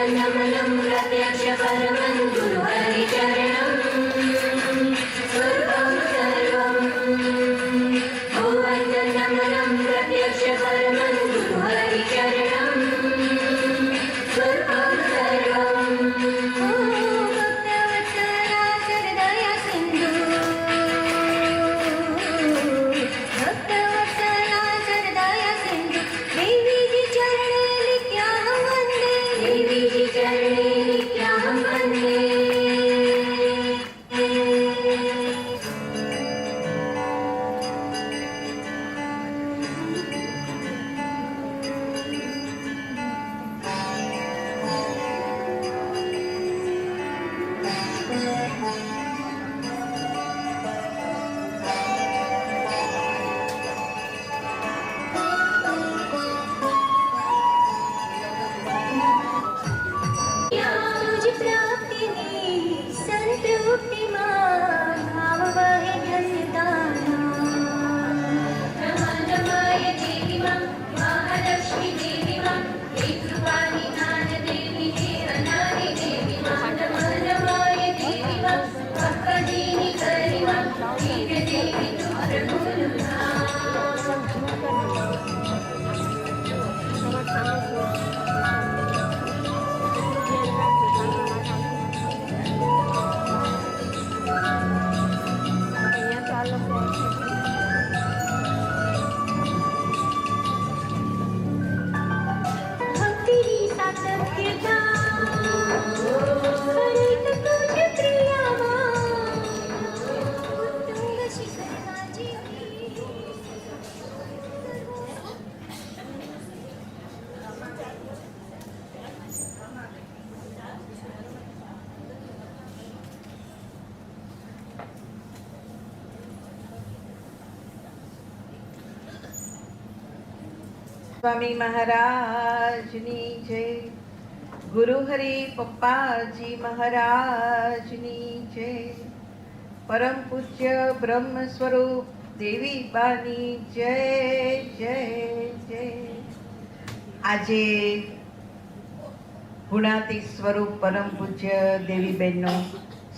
नमनं प्रत्यक्ष परमं गुरु हरिचरणं सर्वं सर्वं भुवननमनं प्रत्यक्ष परमं गुरु हरिचरणं सर्वं सर्वं भक्तवत्सला शरदया सिन्धु भक्तवत्सला शरदया सिन्धु देवी जी चरणे नित्याहं वन्दे देवी जी चरणे नित्याहं वन्दे સ્વામી મહારાજની જય. ગુરુ હરિ પપ્પાજી મહારાજની જય. પરમ પૂજ્ય બ્રહ્મ સ્વરૂપ દેવી બાની જય જય જય. આજે ગુણાતીત સ્વરૂપ પરમ પૂજ્ય દેવીબેનનો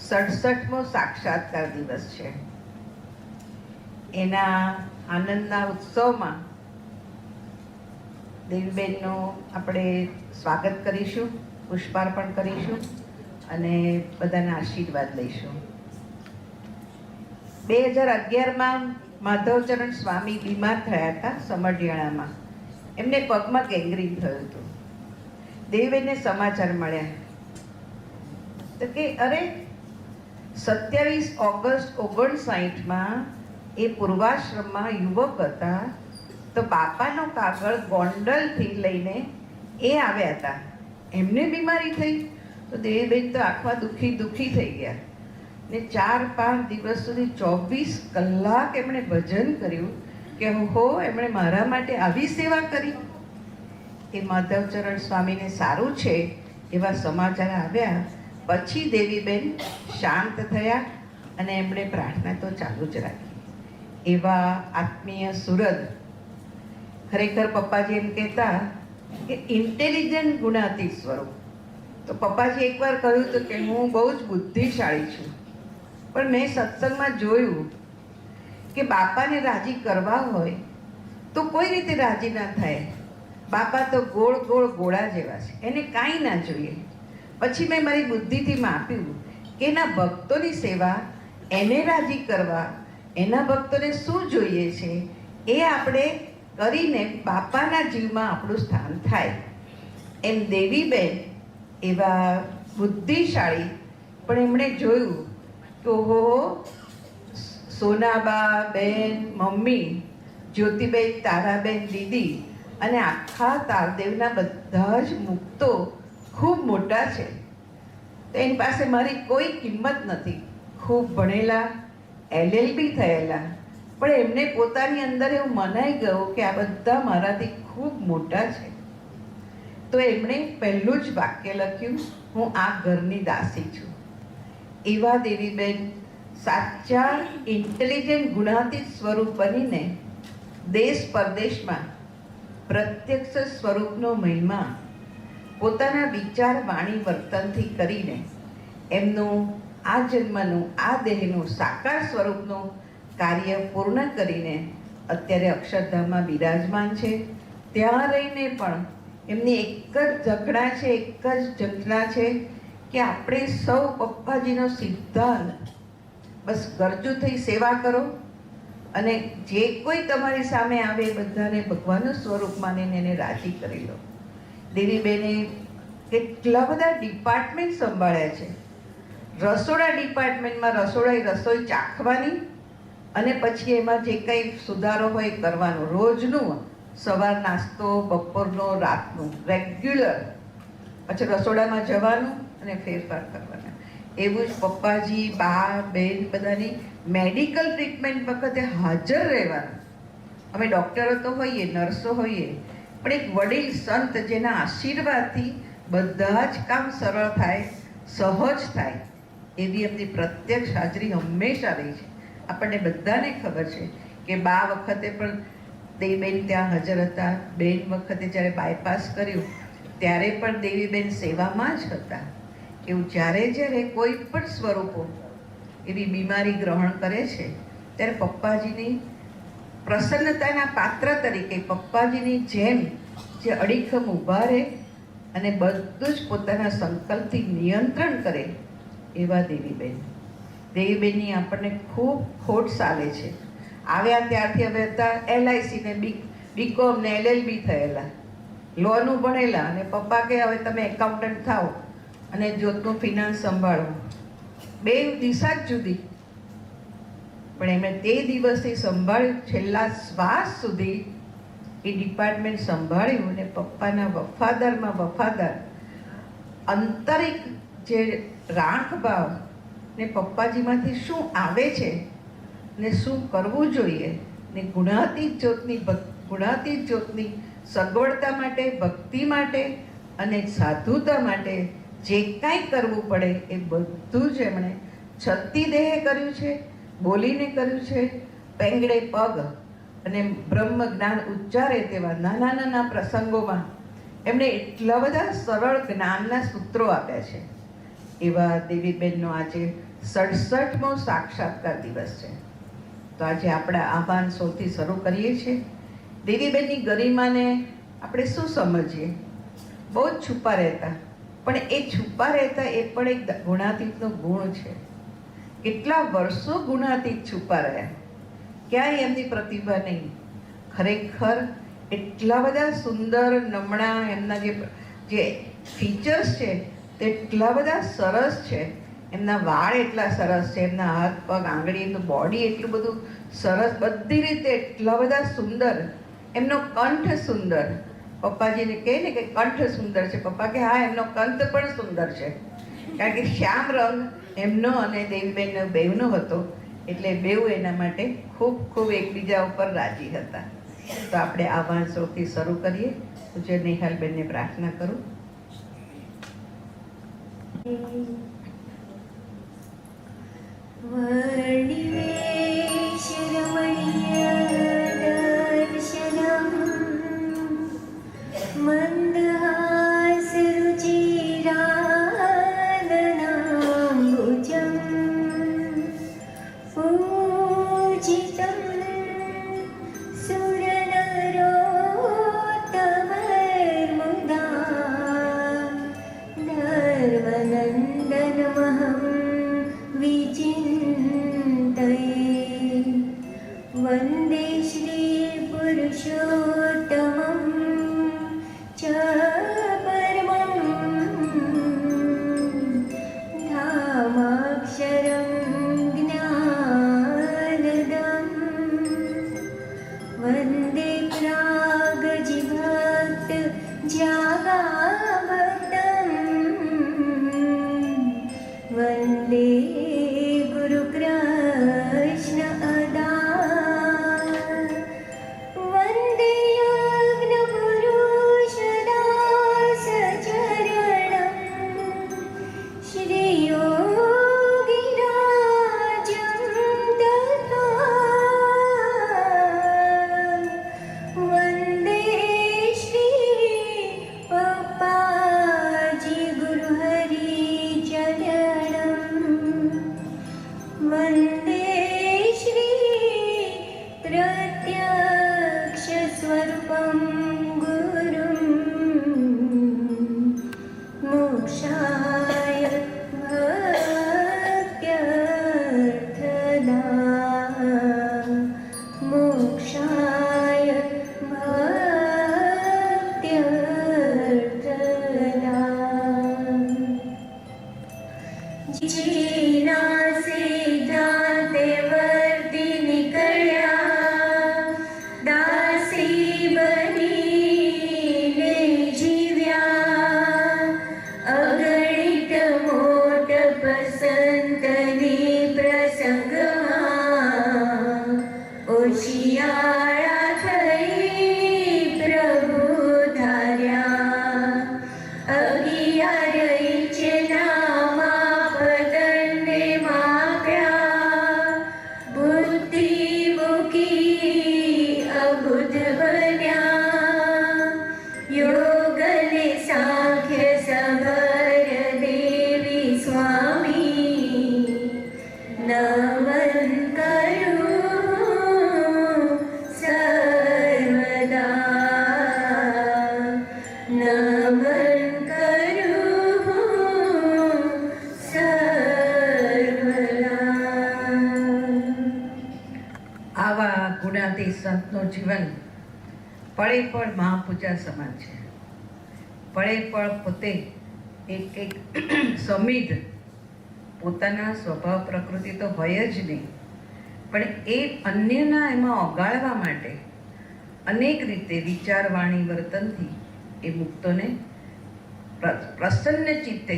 67મો સાક્ષાત્કાર દિવસ છે. એના આનંદના ઉત્સવમાં દેવીબેનનું આપણે સ્વાગત કરીશું, પુષ્પાર્પણ કરીશું અને બધાના આશીર્વાદ લઈશું. 2011માં માધવચરણ સ્વામી બીમાર થયા હતા સમઢિયાળામાં. એમને પગમાં ગેંગ્રીન થયું હતું. દેવીબેનને સમાચાર મળ્યા તો કે અરે 27 ઓગસ્ટ 59માં એ પૂર્વાશ્રમમાં યુવક હતા તો બાપાનો કાગળ ગોંડલથી લઈને એ આવ્યા હતા. એમને બીમારી થઈ તો દેવીબેન તો આખા દુખી થઈ ગયા ને 4-5 દિવસ સુધી 24 કલાક એમણે ભજન કર્યું કે હો એમણે મારા માટે આવી સેવા કરી. એ માધવચરણ સ્વામીને સારું છે એવા સમાચાર આવ્યા પછી દેવીબેન શાંત થયા અને એમણે પ્રાર્થના તો ચાલુ જ રાખી. એવા આત્મીય સુરદ. ખરેખર પપ્પાજી એમ કહેતા કે ઇન્ટેલિજન્ટ ગુણાતીત સ્વરૂપ. તો પપ્પાજી એકવાર કહ્યું હતું કે હું બહુ જ બુદ્ધિશાળી છું, પણ મેં સત્સંગમાં જોયું કે બાપાને રાજી કરવા હોય તો કોઈ રીતે રાજી ના થાય. બાપા તો ગોળ ગોળ ગોળા જેવા છે, એને કાંઈ ના જોઈએ. પછી મેં મારી બુદ્ધિથી માપ્યું કે એના ભક્તોની સેવા, એને રાજી કરવા, એના ભક્તોને શું જોઈએ છે એ આપણે કરીને બાપાના જીવમાં આપણું સ્થાન થાય. એમ દેવીબેન એવા બુદ્ધિશાળી, પણ એમણે જોયું કે ઓહો સોનાબા બેન, મમ્મી જ્યોતિબેન, તારાબેન, દીદી અને આખા તાલદેવના બધા જ મુક્તો ખૂબ મોટા છે. તો એની પાસે મારી કોઈ કિંમત નથી. ખૂબ ભણેલા, LLB થયેલા, પણ એમને પોતાની અંદર એવું મનાઈ ગયું કે આ બધા મારાથી ખૂબ મોટા છે. તો એમણે પહેલું જ વાક્ય લખ્યું, હું આ ઘરની દાસી છું. એવા દેવીબેન સાચા ઇન્ટેલિજન્ટ ગુણાતીત સ્વરૂપ બનીને દેશ પરદેશમાં પ્રત્યક્ષ સ્વરૂપનો મહિમા પોતાના વિચાર, વાણી, વર્તનથી કરીને એમનું આ જન્મનું, આ દેહનું સાકાર સ્વરૂપનું કાર્ય પૂર્ણ કરીને અત્યારે અક્ષરધામમાં બિરાજમાન છે. ત્યાં રહીને પણ એમની એક જ ઝઘડા છે, એક જ ઝંખના છે કે આપણે સૌ પપ્પાજીનો સિદ્ધાંત બસ ગરજુ થઈ સેવા કરો અને જે કોઈ તમારી સામે આવે બધાને ભગવાનનું સ્વરૂપ માનીને એને રાજી કરી લો. દેવીબેને કેટલા બધા ડિપાર્ટમેન્ટ સંભાળ્યા છે. રસોડા ડિપાર્ટમેન્ટમાં રસોઈ ચાખવાની અને પછી એમાં જે કંઈ સુધારો હોય એ કરવાનો. રોજનું સવાર નાસ્તો, બપોરનો, રાતનું રેગ્યુલર. પછી રસોડામાં જવાનું અને ફેરફાર કરવાના. એવું જ પપ્પાજી, બા, બેન બધાની મેડિકલ ટ્રીટમેન્ટ વખતે હાજર રહેવાનું. અમે ડૉક્ટરો તો હોઈએ, નર્સો હોઈએ, પણ એક વડીલ સંત જેના આશીર્વાદથી બધા જ કામ સરળ થાય, સહજ થાય, એવી એમની પ્રત્યક્ષ હાજરી હંમેશા રહી છે. આપણને બધાને ખબર છે કે બા વખતે પણ દેવીબેન ત્યાં હાજર હતા. બેન વખતે જ્યારે બાયપાસ કર્યું ત્યારે પણ દેવીબેન સેવામાં જ હતા. એવું જ્યારે કોઈ પણ સ્વરૂપો એવી બીમારી ગ્રહણ કરે છે ત્યારે પપ્પાજીની પ્રસન્નતાના પાત્ર તરીકે પપ્પાજીની જેમ જે અડીખમ ઊભા રહે અને બધું જ પોતાના સંકલ્પથી નિયંત્રણ કરે એવા દેવીબેનની આપણને ખૂબ ખોટ ચાલે છે. આવ્યા ત્યારથી હવે હતા LIC ને BCom ને LLB થયેલા, લોનું ભણેલા, અને પપ્પા કે હવે તમે એકાઉન્ટન્ટ થાઓ અને જોતનું ફિનાન્સ સંભાળો. બે દિશા જ જુદી, પણ એમણે તે દિવસથી સંભાળ્યું, છેલ્લા શ્વાસ સુધી એ ડિપાર્ટમેન્ટ સંભાળ્યું અને પપ્પાના વફાદારમાં વફાદાર આંતરિક જે રાખ ભાવ ને પપ્પાજીમાંથી શું આવે છે ને શું કરવું જોઈએ ને ગુણાતીત જ્યોતની સગવડતા માટે, ભક્તિ માટે અને સાધુતા માટે જે કાંઈ કરવું પડે એ બધું જ એમણે છતી દેહે કર્યું છે, બોલીને કર્યું છે. પેંગડે પગ અને બ્રહ્મ જ્ઞાન ઉચ્ચારે તેવા નાના નાના પ્રસંગોમાં એમણે એટલા બધા સરળ જ્ઞાનના સૂત્રો આપ્યા છે. એવા દેવીબેનનો આજે 67મો સાક્ષાત્કાર દિવસ છે. તો આજે આપણા આહ્વાન સૌથી શરૂ કરીએ છીએ. દેવીબેનની ગરિમાને આપણે શું સમજીએ? બહુ જ છુપા રહેતા, પણ એ છુપા રહેતા એ પણ એક ગુણાતીતનો ગુણ છે. કેટલા વર્ષો ગુણાતીત છુપા રહ્યા, ક્યાંય એમની પ્રતિભા નહીં. ખરેખર એટલા બધા સુંદર, નમણા એમના જે ફીચર્સ છે તે એટલા બધા સરસ છે. એમના વાળ એટલા સરસ છે, એમના હાથ, પગ, આંગળી, એમનું બોડી એટલું બધું સરસ, બધી રીતે એટલા બધા સુંદર. એમનો કંઠ સુંદર. પપ્પાજીને કહે ને કે કંઠ સુંદર છે, પપ્પા કે હા એમનો કંઠ પણ સુંદર છે, કારણ કે શ્યામ રંગ એમનો અને દેવીબેનનો બેવનો હતો, એટલે બેવ એના માટે ખૂબ ખૂબ એકબીજા ઉપર રાજી હતા. તો આપણે આહ્વાન સૌથી શરૂ કરીએ. પૂજ્ય નેહાલબેનને પ્રાર્થના કરું. વર્ણિવેશ રમણીય દર્શનમ મંદહાસ રુચિરાનનાંબુજમ પૂજિતમ સુરનરોત્તમર્મુદા ધર્મનંદનમહં વિચિંતયે भागाभक्तं वन्दे गुरुकृष्ण अदां वन्दे यज्ञपुरुषदासचरणं श्रीयोगिराजं तथा वन्दे श्री पप्पाजी गुरुहरिचरणं वन्दे श्री प्रत्यक्षस्वरूपं गुरुं मोक्षाय भक्त्यर्थदा मोक्षाय भक्त्यर्थदा जीना सिद्धांते वर्ती निकळ्या दासी बनीने जीव्या अगणित मोठ पसंतनी प्रसंगમાં ઓશિયાળા થઈ પ્રભુ ધાર્યા અગિયાર ઇંચના માપદંડે માપ્યા બુદ્ધિ મૂકી અબુધ બન્યા યોગ ને સાંખ્ય સબર દેવી સ્વામી નમન કરું સર્વદા નમન કરું સર્વદા. આવા ગુણાતી સંતનું જીવન પળે પળ મહાપૂજા સમાન છે. પળે પળ પોતે એક સમિધ પોતાના સ્વભાવ પ્રકૃતિ તો હોય જ નહીં, પણ એ અન્યના એમાં ઓગાળવા માટે અનેક રીતે વિચાર વાણી વર્તનથી એ મુક્તોને પ્રસન્ન ચિત્તે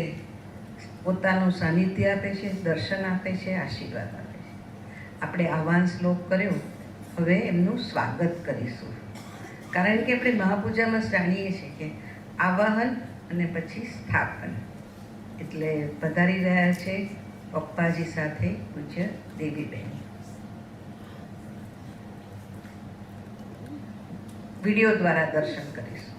પોતાનું સાનિધ્ય આપે છે, દર્શન આપે છે, આશીર્વાદ આપે છે. આપણે આહ્વાન શ્લોક કર્યો, હવે એમનું સ્વાગત કરીશું. કારણ કે આપણે મહાપૂજામાં જાણીએ છીએ કે આવાહન અને પછી સ્થાપન. એટલે પધારી રહ્યા છે પપ્પાજી સાથે પૂજ્ય દેવીબેન. વિડીયો દ્વારા દર્શન કરીશું.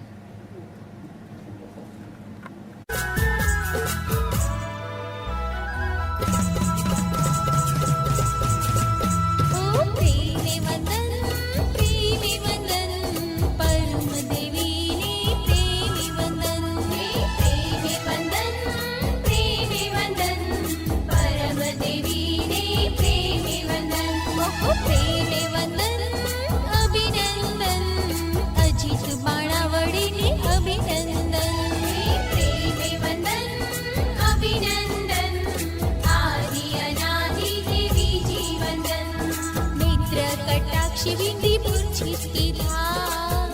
ओ प्रेमे वंदन परम देवी ने प्रेमे वंदन परम देवी ने प्रेमे वंदन ओ प्रेमे वंदन अभिनंदन अजित बाणावड़ी ने अभिनंदन प्रेमे वंदन अभिनंदन आदि अनादि देवी जी वंदन नेत्र कटाक्ष विधि मूर्छित कीधा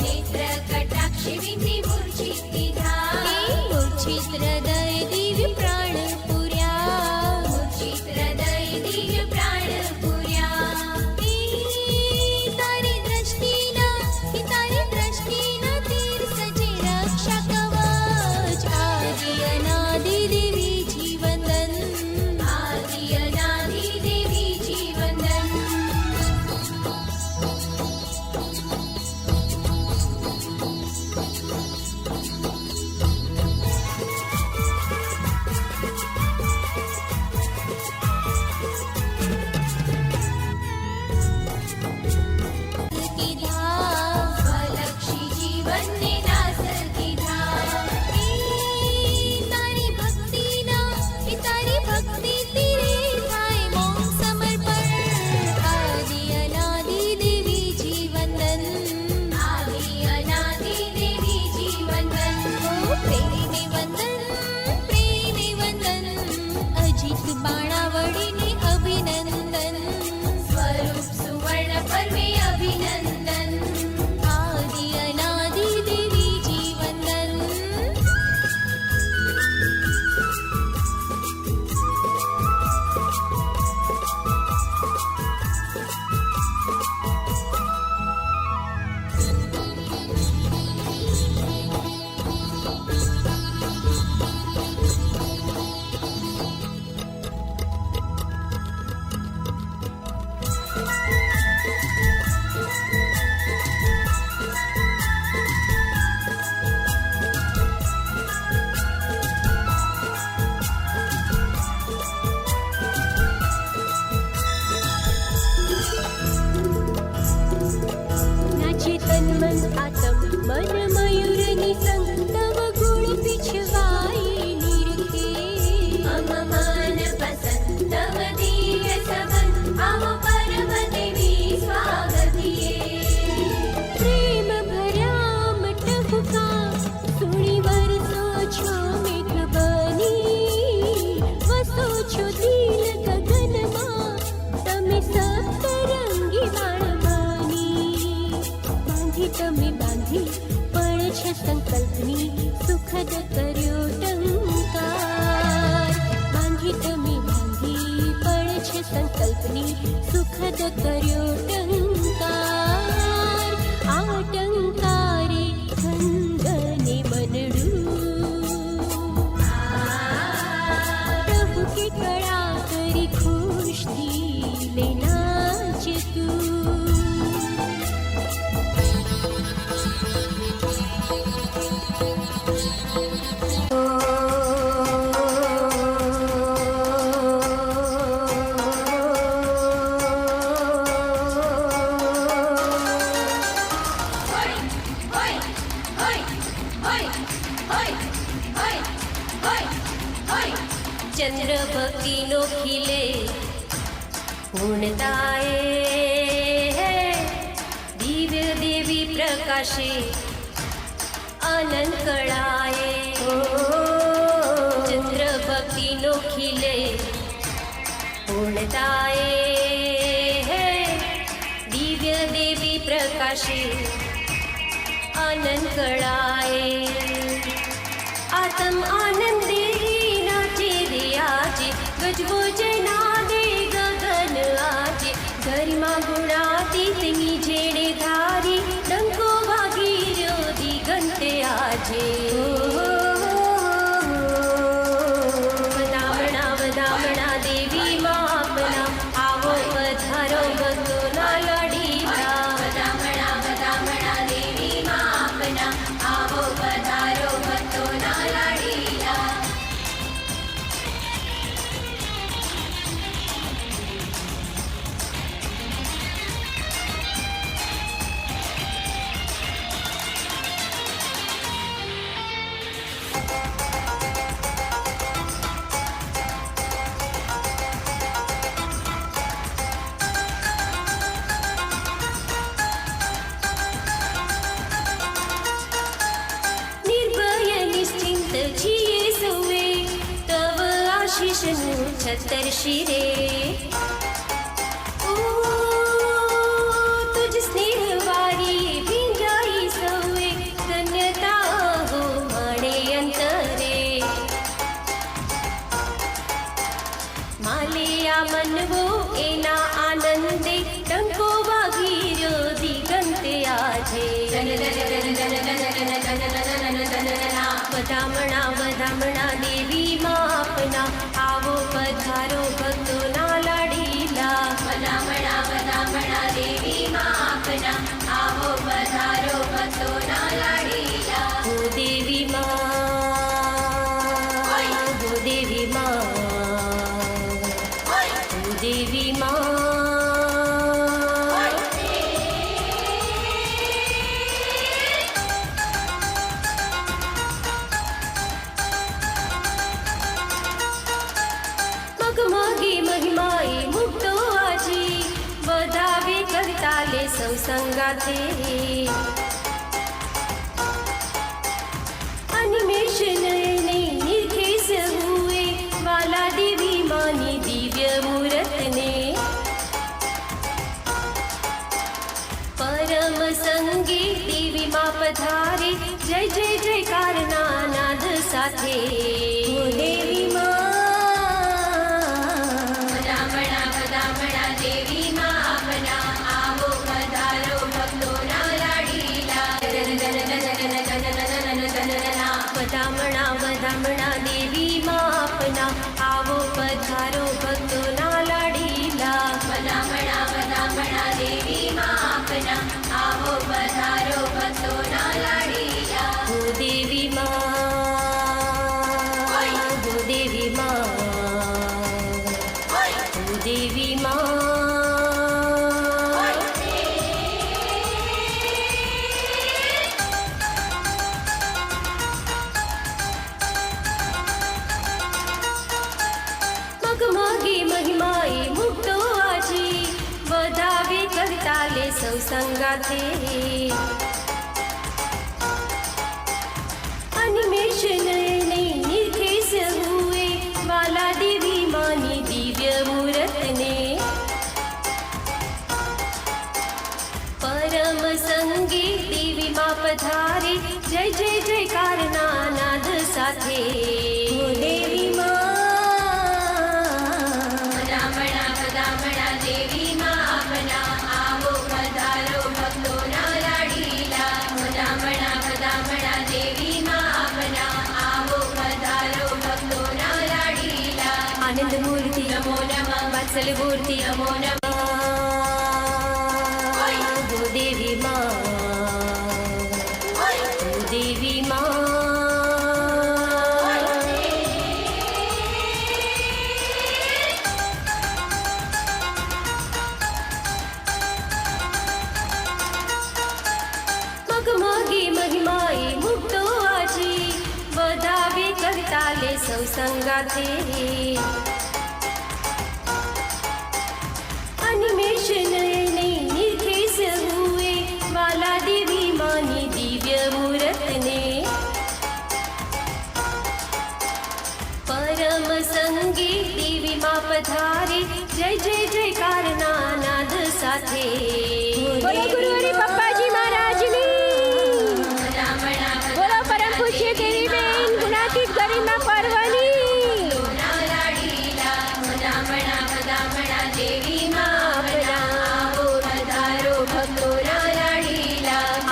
नेत्र कटाक्ष विधि मूर्छित कीधा मूर्छित हृदय दिव्य प्राण पुर्या मूर्छित हृदय दिव्य प्राण पुर्या तारी दृष्टिना तीर सजे रक्षा कवच आदि अनादि देवी जीवंदन आदि अनादि देवी जीवंदन अभिनंदन आदि अनादि देवी जीवंदन ઊભી પણ છે સંકલ્પની સુખદ કર્યો ટંકાર બાંધી તમે બાંધી પણ છે સંકલ્પની સુખદ કર્યો ટંકાર આ ટંકારે છંદને મનડું પ્રભુ કે કળા કરી ખુશથી લે નાચ તું ચંદ્ર ભક્તિનો ખીલે પૂર્ણતાએ દિવ્ય દેવી પ્રકાશે આનંદ કળાએ ચંદ્ર ભક્તિનો ખીલે પૂર્ણતાએ દિવ્ય દેવી પ્રકાશે આનંદ કળાએ આતમ આનંદે નાચે રે આજે ગજવો જના દે ગગન આજે ગરિમા ગુણાતીતની જેણે ધારી ડંકો વાગી રહ્યો દિગંતે આજે વધામણા વધામણા દેવી માં આપના આવો પધારો ભક્તોના લડીલા વધામણા વધામણા દેવી માં આપના આવો પધારો ભક્તોના લડીલા છીએ સૌએ તવ આશીષનું છતર શિરે ઓ તુજ સ્નેહવારી ભીંજાઈ સૌએ ધન્યતા હો માણે અંતરે માલિયા મનવો એના આનંદે ટંકો વાગી રહ્યો દિગંતે આજે વધામણા વધામણા દેવી માં આપના આવો પધારો ભક્તોના લાડીલા વધામણા વધામણા દેવી માં આપના આવો પધારો ભક્તોના લાડીલા હો દેવી માં હો દેવી માં હો દેવી માં મહિમાએ મુક્તો આજી વધાવે કરતા લે સૌ સંગાથે અનિમેષ નયને નિર્ખેસ હુએ વાલા દેવી માની દિવ્ય મૂરતને પરમ સંગે દેવી માં પધારે જય જય જયકારના નાદ સાથે દેવી માં વધામણા વધામણા દેવી માં આપના આવો પધારો ભક્તોના લાડીલા વધામણા વધામણા દેવી માં આપના આવો પધારો ભક્તોના લાડીલા હો દેવી માં હો દેવી માં હો દેવી માં મહિમાએ મુક્તો આજી વધાવે કરતા લે સૌ સંગાથે અનિમેષ નયને નિર્ખેસ હુએ વાલા દેવી માની દિવ્ય મૂરતને પરમ સંગે દેવી માં પધારે જય જય જયકારના નાદ સાથે હો દેવી માં પદામણા પદામણા દેવી માં આપના આવો પધારો ભક્તોના લાડીલા પદામણા પદામણા દેવી માં આપના આવો પધારો ભક્તોના લાડીલા આનંદ મૂર્તિ નમો નમઃ વત્સલ મૂર્તિ નમો નમઃ હો દેવી માં હો દેવી માં મગમગી મહિમાએ મુક્તો આજે વધાવે કરતાલે સૌ સંગાથે અનિમેષ નયને નિર્ખેસ હુએ વાલા દેવી માની દિવ્ય મૂરતને પરમ સંગે દેવી માં પધારે જય જય જયકારના નાદ સાથે બોલો ગુરુ હરિ પપ્પાજી મહારાજની બોલો પરમ પૂજ્ય દેવી બેન ગુણાતીત ગરિમા પર્વની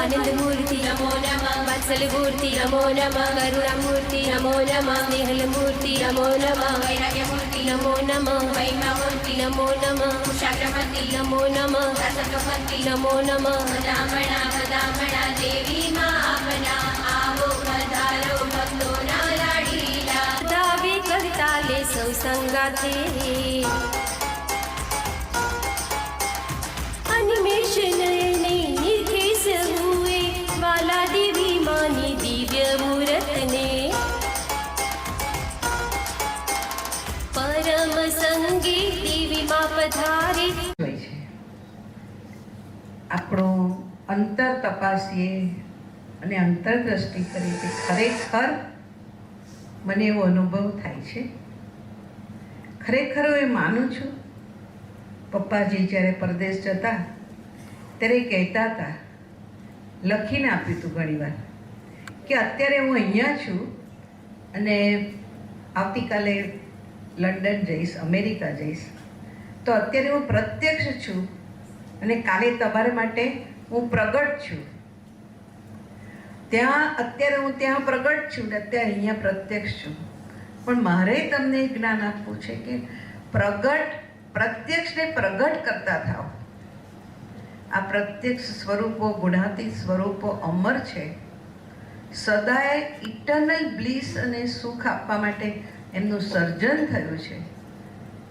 આનંદ મૂર્તિ નમો નમઃ વત્સલ મૂર્તિ નમો નમઃ કરુણા મૂર્તિ નમો નમઃ સ્નેહલ મૂર્તિ નમો નમઃ વૈરાગ્ય મૂર્તિ નમો નમઃ મહિમા મૂર્તિ નમો નમઃ શાસ્ત્રમતી નમો નમઃ શાસ્ત્રમતી નમો નમઃ પદામણા પદામણા દેવી માં આપના આવો પધારો ભક્તોના લાડીલા દાવે કરતાલે સૌ સંગાથે અનિમેષ નયને નિર્ખેસ હુએ વાલા દેવી માની દિવ્ય મૂરતને પરમ સંગે દેવી માં પધારે હોય છે. આપણો અંતર તપાસીએ અને અંતરદ્રષ્ટિ કરીએ કે ખરેખર મને એવો અનુભવ થાય છે, ખરેખર હું એ માનું છું. પપ્પાજી જ્યારે પરદેશ જતા ત્યારે કહેતા હતા, લખીને આપ્યું હતું ઘણીવાર કે અત્યારે હું અહીંયા છું અને આવતીકાલે લંડન જઈશ, અમેરિકા જઈશ, તો અત્યારે હું પ્રત્યક્ષ છું અને કાલે તમારા માટે હું પ્રગટ છું. અત્યારે હું ત્યાં પ્રગટ છું ને અત્યારે અહીંયા પ્રત્યક્ષ છું. પણ મારે તમને જ્ઞાન આપવું છે કે પ્રત્યક્ષને પ્રગટ કરતા થાવ. આ પ્રત્યક્ષ સ્વરૂપો ગુણાતીત સ્વરૂપો અમર છે, સદાય ઇટર્નલ બ્લીસ અને સુખ આપવા માટે એમનું સર્જન થયું છે.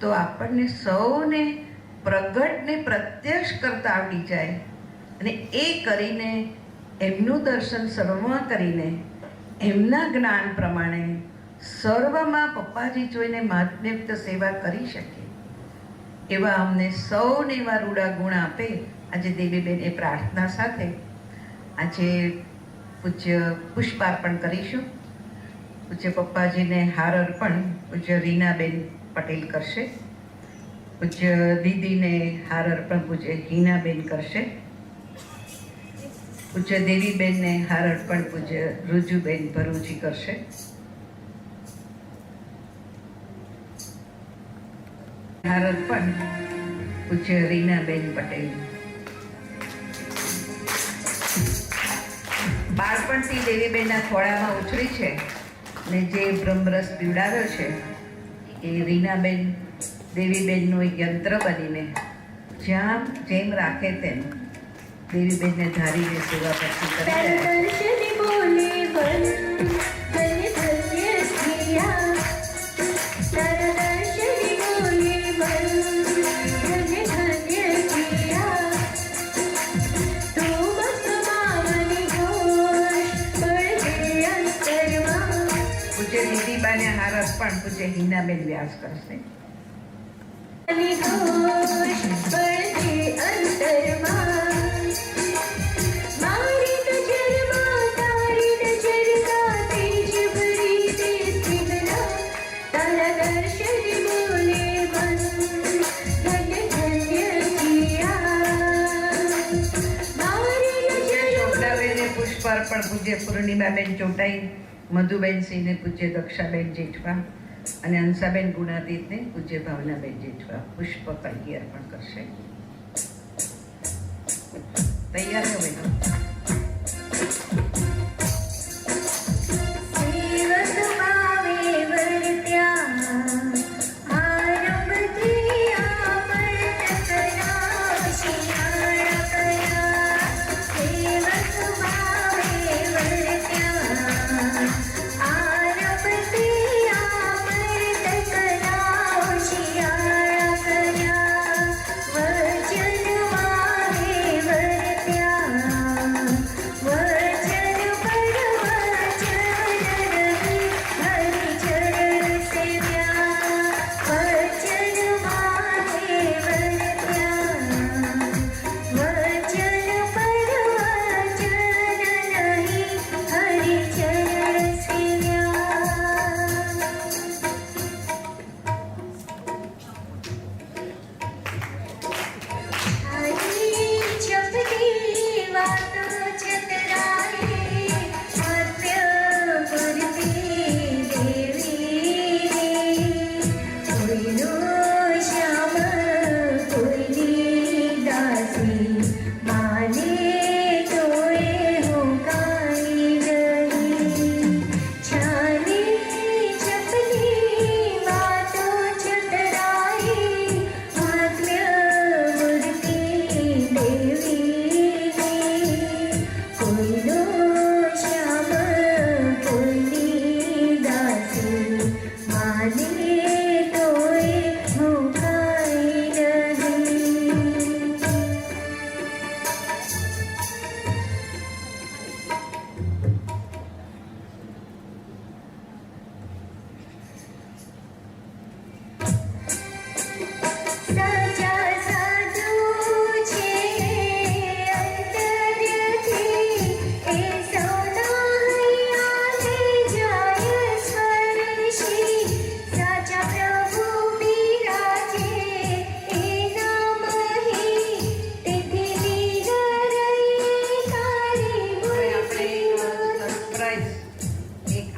તો આપણને સૌને પ્રગટને પ્રત્યક્ષ કરતા આવડી જાય અને એ કરીને એમનું દર્શન સર્વમાં કરીને એમના જ્ઞાન પ્રમાણે સર્વમાં પપ્પાજી જોઈને મહાત્મ્યુક્ત સેવા કરી શકીએ એવા અમને સૌને એવા રૂડા ગુણ આપે. આજે દેવીબેન એ પ્રાર્થના સાથે આજે પૂજ્ય પુષ્પાર્પણ કરીશું. પૂજ્ય પપ્પાજીને હાર અર્પણ પૂજ્ય રીનાબેન પટેલ કરશે. પૂજ્ય દીદીને હાર અર્પણ પૂજ્ય હિનાબેન કરશે. પૂજ્ય દેવીબેનને હાર અર્પણ પૂજ્ય રુજુબેન ભરૂચી કરશે. હાર અર્પણ પૂજ્ય રીનાબેન પટેલ. બાળપણથી દેવીબેનના ખોળામાં ઉછળી છે ને જે બ્રહ્મરસ પીવડાવ્યો છે એ રીનાબેન દેવીબેનનું એક યંત્ર બનીને જ્યાં જેમ રાખે તેમ દેવીબેનને ધારીને સેવા પછી કરી પૂજ્ય દીદીબાને હાર અર્પણ પૂજ્ય હિનાબેન વ્યાસ કરશે. પુષ્પાર્પણ પણ પૂજ્ય પૂર્ણિમાબેન ચોટાઈ, મધુબેન સિંહને પૂજ્ય દક્ષાબેન જેઠવા અને હંસાબેન ગુણાતીતને પૂજ્ય ભાવનાબેન જેઠવા પુષ્પ કલગી અર્પણ કરશે. તૈયાર હવે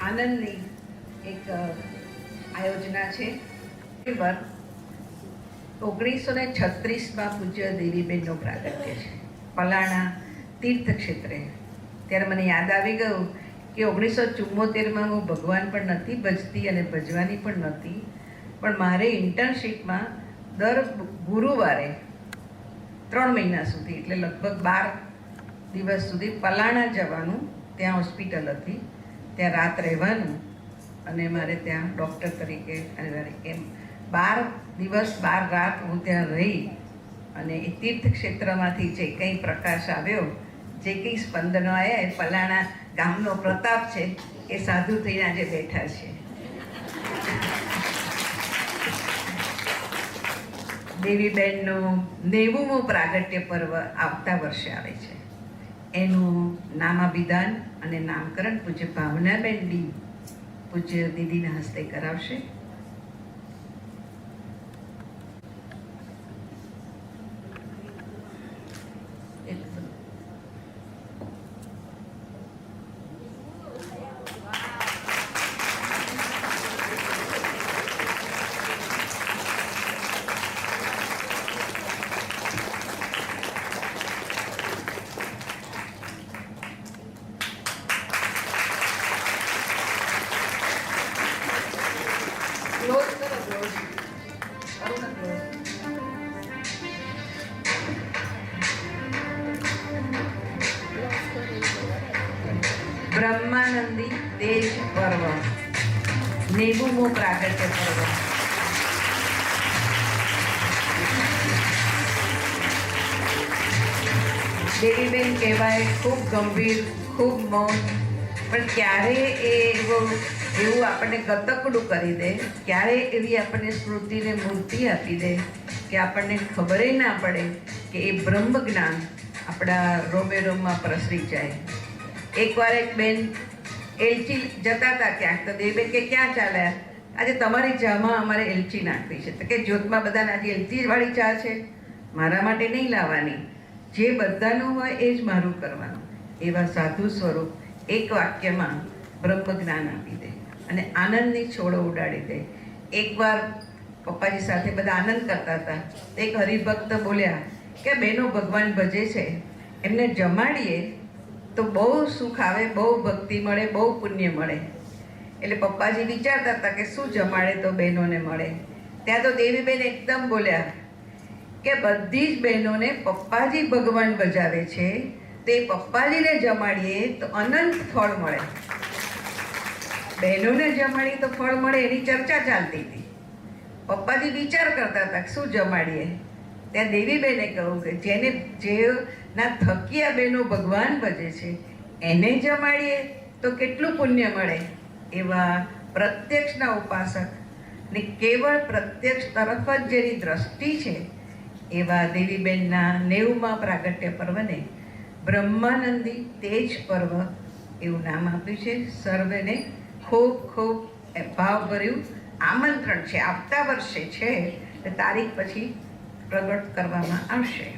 આનંદની એક આયોજના છે. 1936માં પૂજ્ય દેવીબેનનો પ્રાગટ્ય છે પલાણા તીર્થક્ષેત્રે. ત્યારે મને યાદ આવી ગયું કે 1974માં હું ભગવાન પણ નથી ભજતી અને ભજવાની પણ નથી, પણ મારે ઇન્ટર્નશીપમાં દર ગુરુવારે 3 મહિના સુધી એટલે લગભગ 12 દિવસ સુધી પલાણા જવાનું. ત્યાં હોસ્પિટલ હતી, ત્યાં રાત રહેવાનું અને મારે ત્યાં ડૉક્ટર તરીકે એમ 12 દિવસ 12 રાત હું ત્યાં રહી અને એ તીર્થક્ષેત્રમાંથી જે કંઈ પ્રકાશ આવ્યો, જે કંઈ સ્પંદનો આવ્યા, એ પલાણા ગામનો પ્રતાપ છે. એ સાધુ થઈને આજે બેઠા છે. દેવીબેનનું 90મું પ્રાગટ્ય પર્વ આવતા વર્ષે આવે છે. એનું નામાભિધાન અને નામકરણ પૂજ્ય ભાવનાબેન ડી પૂજ્ય દીદીના હસ્તે કરાવશે. બ્રહ્માનંદી તેજ પર્વ, 90મું પ્રાગટ્ય પર્વ. દેવીબેન કહેવાય ખૂબ ગંભીર, ખૂબ મૌન, પણ ક્યારે એવું આપણને ગતકડું કરી દે, ક્યારે એવી આપણને સ્મૃતિને મૂર્તિ આપી દે કે આપણને ખબર ના પડે કે એ બ્રહ્મ જ્ઞાન આપણા રોમે રોમમાં પ્રસરી જાય. એકવાર એક બેન એલચી જતા હતા ક્યાંક, તો દેવીબેન કે ક્યાં ચાલ્યા? આજે તમારી ચામાં અમારે એલચી નાખવી છે. તો કે જ્યોતમાં બધાને આજે એલચી વાળી ચા છે, મારા માટે નહીં લાવવાની, જે બધાનું હોય એ જ મારું કરવાનું. એવા સાધુ સ્વરૂપ, એક વાક્યમાં બ્રહ્મ જ્ઞાન આપી દે અને આનંદની છોડો ઉડાડી દે. એકવાર પપ્પાજી સાથે બધા આનંદ કરતા હતા. એક હરિભક્ત બોલ્યા કે બહેનો ભગવાન ભજે છે, એમને જમાડીએ તો બહુ સુખ આવે, બહુ ભક્તિ મળે, બહુ પુણ્ય મળે. એટલે પપ્પાજી વિચારતા હતા કે શું જમાડે તો બહેનોને મળે. ત્યાં તો દેવીબેન એકદમ બોલ્યા કે બધી જ બહેનોને પપ્પાજી ભગવાન ભજાવે છે, તે પપ્પાજીને જમાડીએ તો અનંત ફળ મળે. બહેનોને જમાડીએ તો ફળ મળે એની ચર્ચા ચાલતી હતી. પપ્પાજી વિચાર કરતા હતા કે શું જમાડીએ. ત્યાં દેવીબેને કહ્યું કે જેના થકી આ બહેનો ભગવાન ભજે છે એને જમાડીએ તો કેટલું પુણ્ય મળે. એવા પ્રત્યક્ષના ઉપાસક ને કેવળ પ્રત્યક્ષ તરફ જ જેની દ્રષ્ટિ છે એવા દેવીબેનના 90મા પ્રાગટ્ય પર્વને બ્રહ્માનંદી તેજ પર્વ એવું નામ આપ્યું છે. સર્વેને ખૂબ ખૂબ ભાવભર્યું આમંત્રણ છે. આવતા વર્ષે છે, તારીખ પછી પ્રગટ કરવામાં આવશે.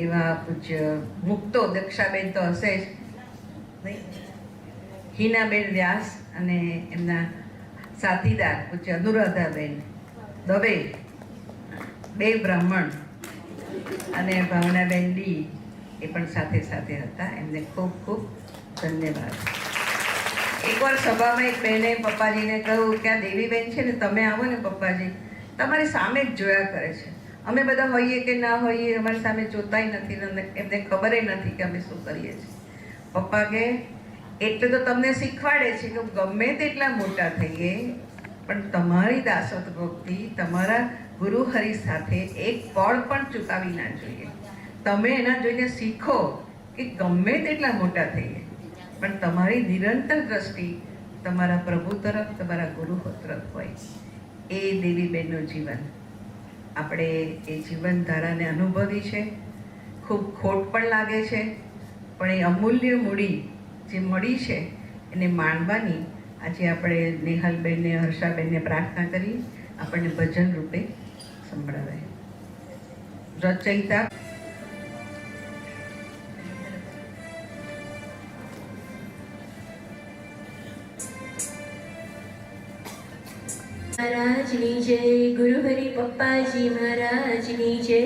એવા પૂજ્ય મુક્તો દક્ષાબેન તો હશે જ નહીં, હિનાબેન વ્યાસ અને એમના સાથીદાર પૂજ્ય અનુરાધાબેન દવે, 2 બ્રાહ્મણ અને ભાવનાબેન ડી એ પણ સાથે સાથે હતા. એમને ખૂબ ખૂબ ધન્યવાદ. એકવાર સભામાં એક બહેને પપ્પાજીને કહ્યું કે આ દેવીબેન છે ને, તમે આવો ને પપ્પાજી, તમારી સામે જ જોયા કરે છે. અમે બધા હોઈએ કે ના હોઈએ, અમારી સામે જોતાય નથી, એમને ખબર નથી કે અમે શું કરીએ છીએ. પપ્પા કે એટલે તો તમને શીખવાડે છે કે ગમે તેટલા મોટા થઈએ પણ તમારી દાસોત ભક્તિ તમારા ગુરુ હરિ સાથે એક પળ પણ ચૂકાવી ના જોઈએ. તમે એના જોઈને શીખો કે ગમે તેટલા મોટા થઈએ પણ તમારી નિરંતર દ્રષ્ટિ તમારા પ્રભુ તરફ, તમારા ગુરુ તરફ હોય. એ દેવીબેનનું જીવન આપણે એ જીવનધારાને અનુભવી છે. ખૂબ ખોટ પણ લાગે છે, પણ એ અમૂલ્ય મૂડી જે મળી છે એને માણવાની આજે આપણે નેહલબેનને, હર્ષાબેનને પ્રાર્થના કરી આપણને ભજન રૂપે સંભળાવે. રચયિતા મહારાજની જય, ગુરુ હરિ પપ્પાજી મહારાજની જય.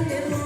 Thank you.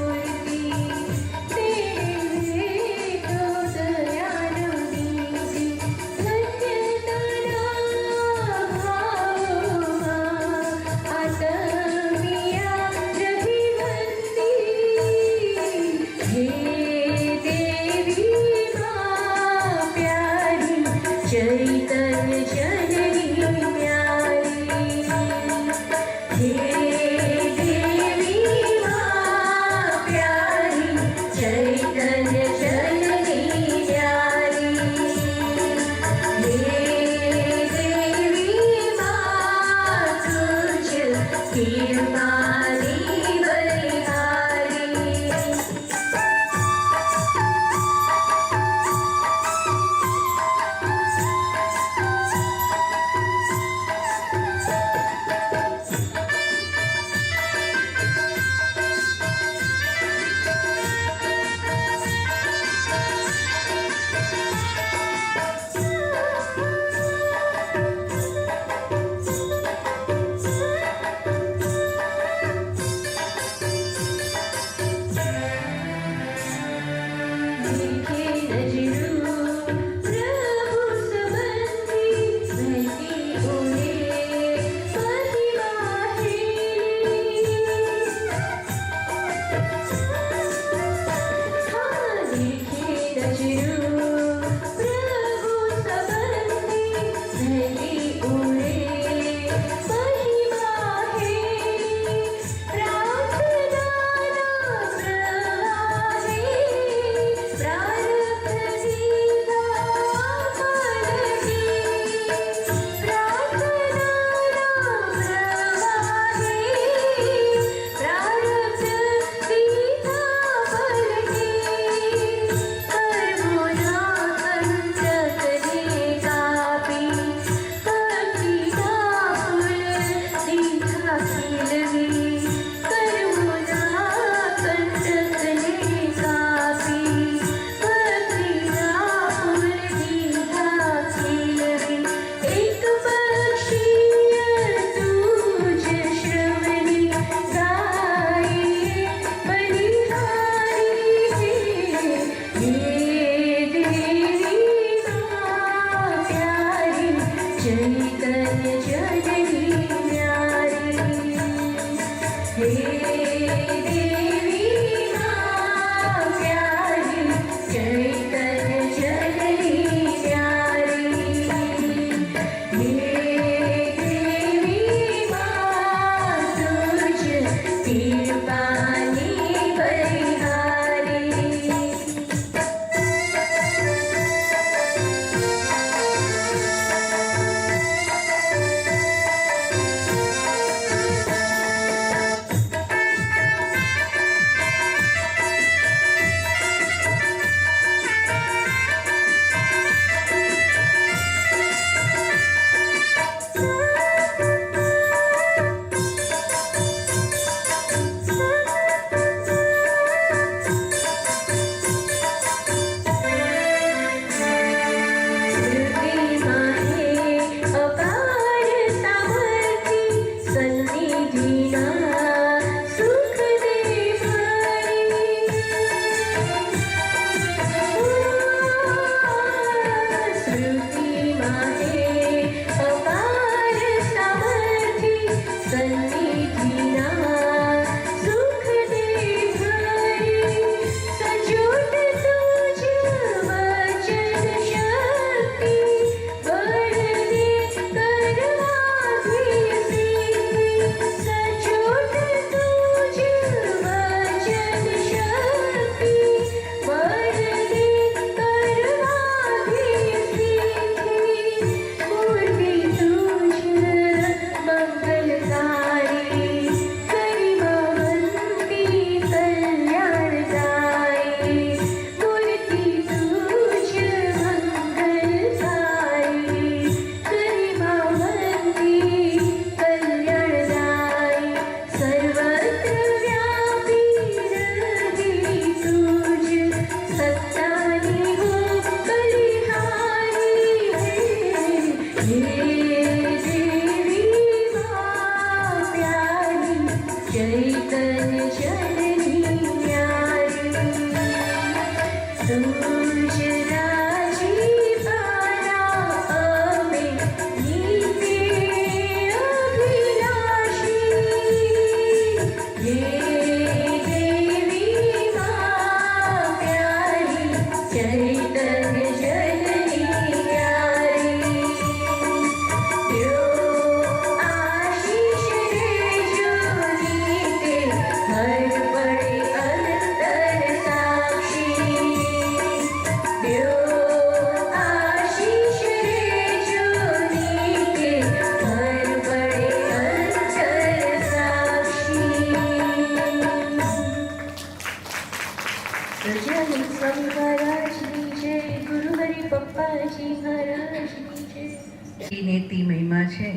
નેતિ મહિમા છે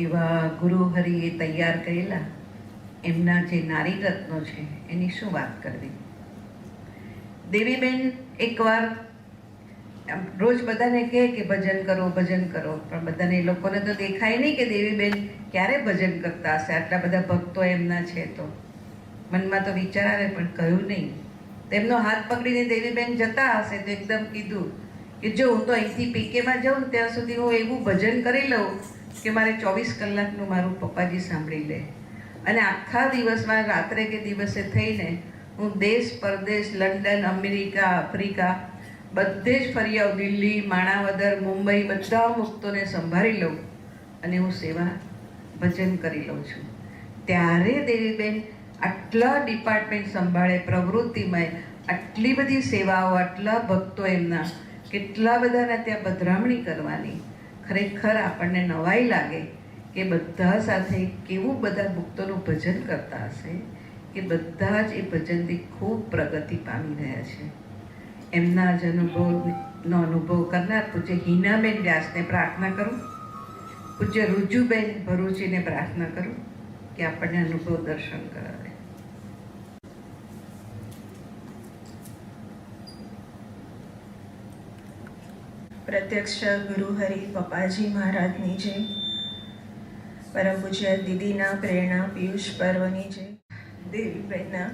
એવા ગુરુ હરિએ તૈયાર કરેલા એમના જે નારી રત્નો છે એની શું વાત કરવી. દેવીબેન એકવાર રોજ બધાને કહે કે ભજન કરો ભજન કરો, પણ બધાને એ લોકોને તો દેખાય નહીં કે દેવીબેન ક્યારે ભજન કરતા હશે, આટલા બધા ભક્તો એમના છે. તો મનમાં તો વિચાર આવે પણ કહ્યું નહીં. તેમનો હાથ પકડીને દેવીબેન જતા હશે તો એકદમ કીધું કે જો હું તો અહીંથી પીકેમાં જાઉં ને ત્યાં સુધી હું એવું ભજન કરી લઉં કે મારે 24 કલાકનું મારું પપ્પાજી સાંભળી લે. અને આખા દિવસમાં રાત્રે કે દિવસે થઈને હું દેશ પરદેશ, લંડન, અમેરિકા, આફ્રિકા બધે જ ફરી આવું. દિલ્હી, માણાવદર, મુંબઈ બધા મુક્તોને સંભાળી લઉં અને હું સેવા ભજન કરી લઉં છું. ત્યારે દેવીબેન આટલા ડિપાર્ટમેન્ટ સંભાળે, પ્રવૃત્તિમય, આટલી બધી સેવાઓ, આટલા ભક્તો એમના, કેટલા બધાને ત્યાં પધરામણી કરવાની. ખરેખર આપણને નવાઈ લાગે કે બધા સાથે કેવું બધા ભક્તોનું ભજન કરતા હશે કે બધા જ એ ભજનથી ખૂબ પ્રગતિ પામી રહ્યા છે. એમના જ અનુભવનો અનુભવ કરનાર પૂજ્ય હિનાબેન વ્યાસને પ્રાર્થના કરું, પૂજ્ય રુજુબેન ભરૂચીને પ્રાર્થના કરું કે આપણને અનુભવ દર્શન કરાવે. પ્રત્યક્ષ ગુરુ હરિ પપ્પાજી મહારાજની જય. પરમ પૂજ્ય દીદીના પ્રેરણા પિયુષ પર્વની જય. દેવીબેનના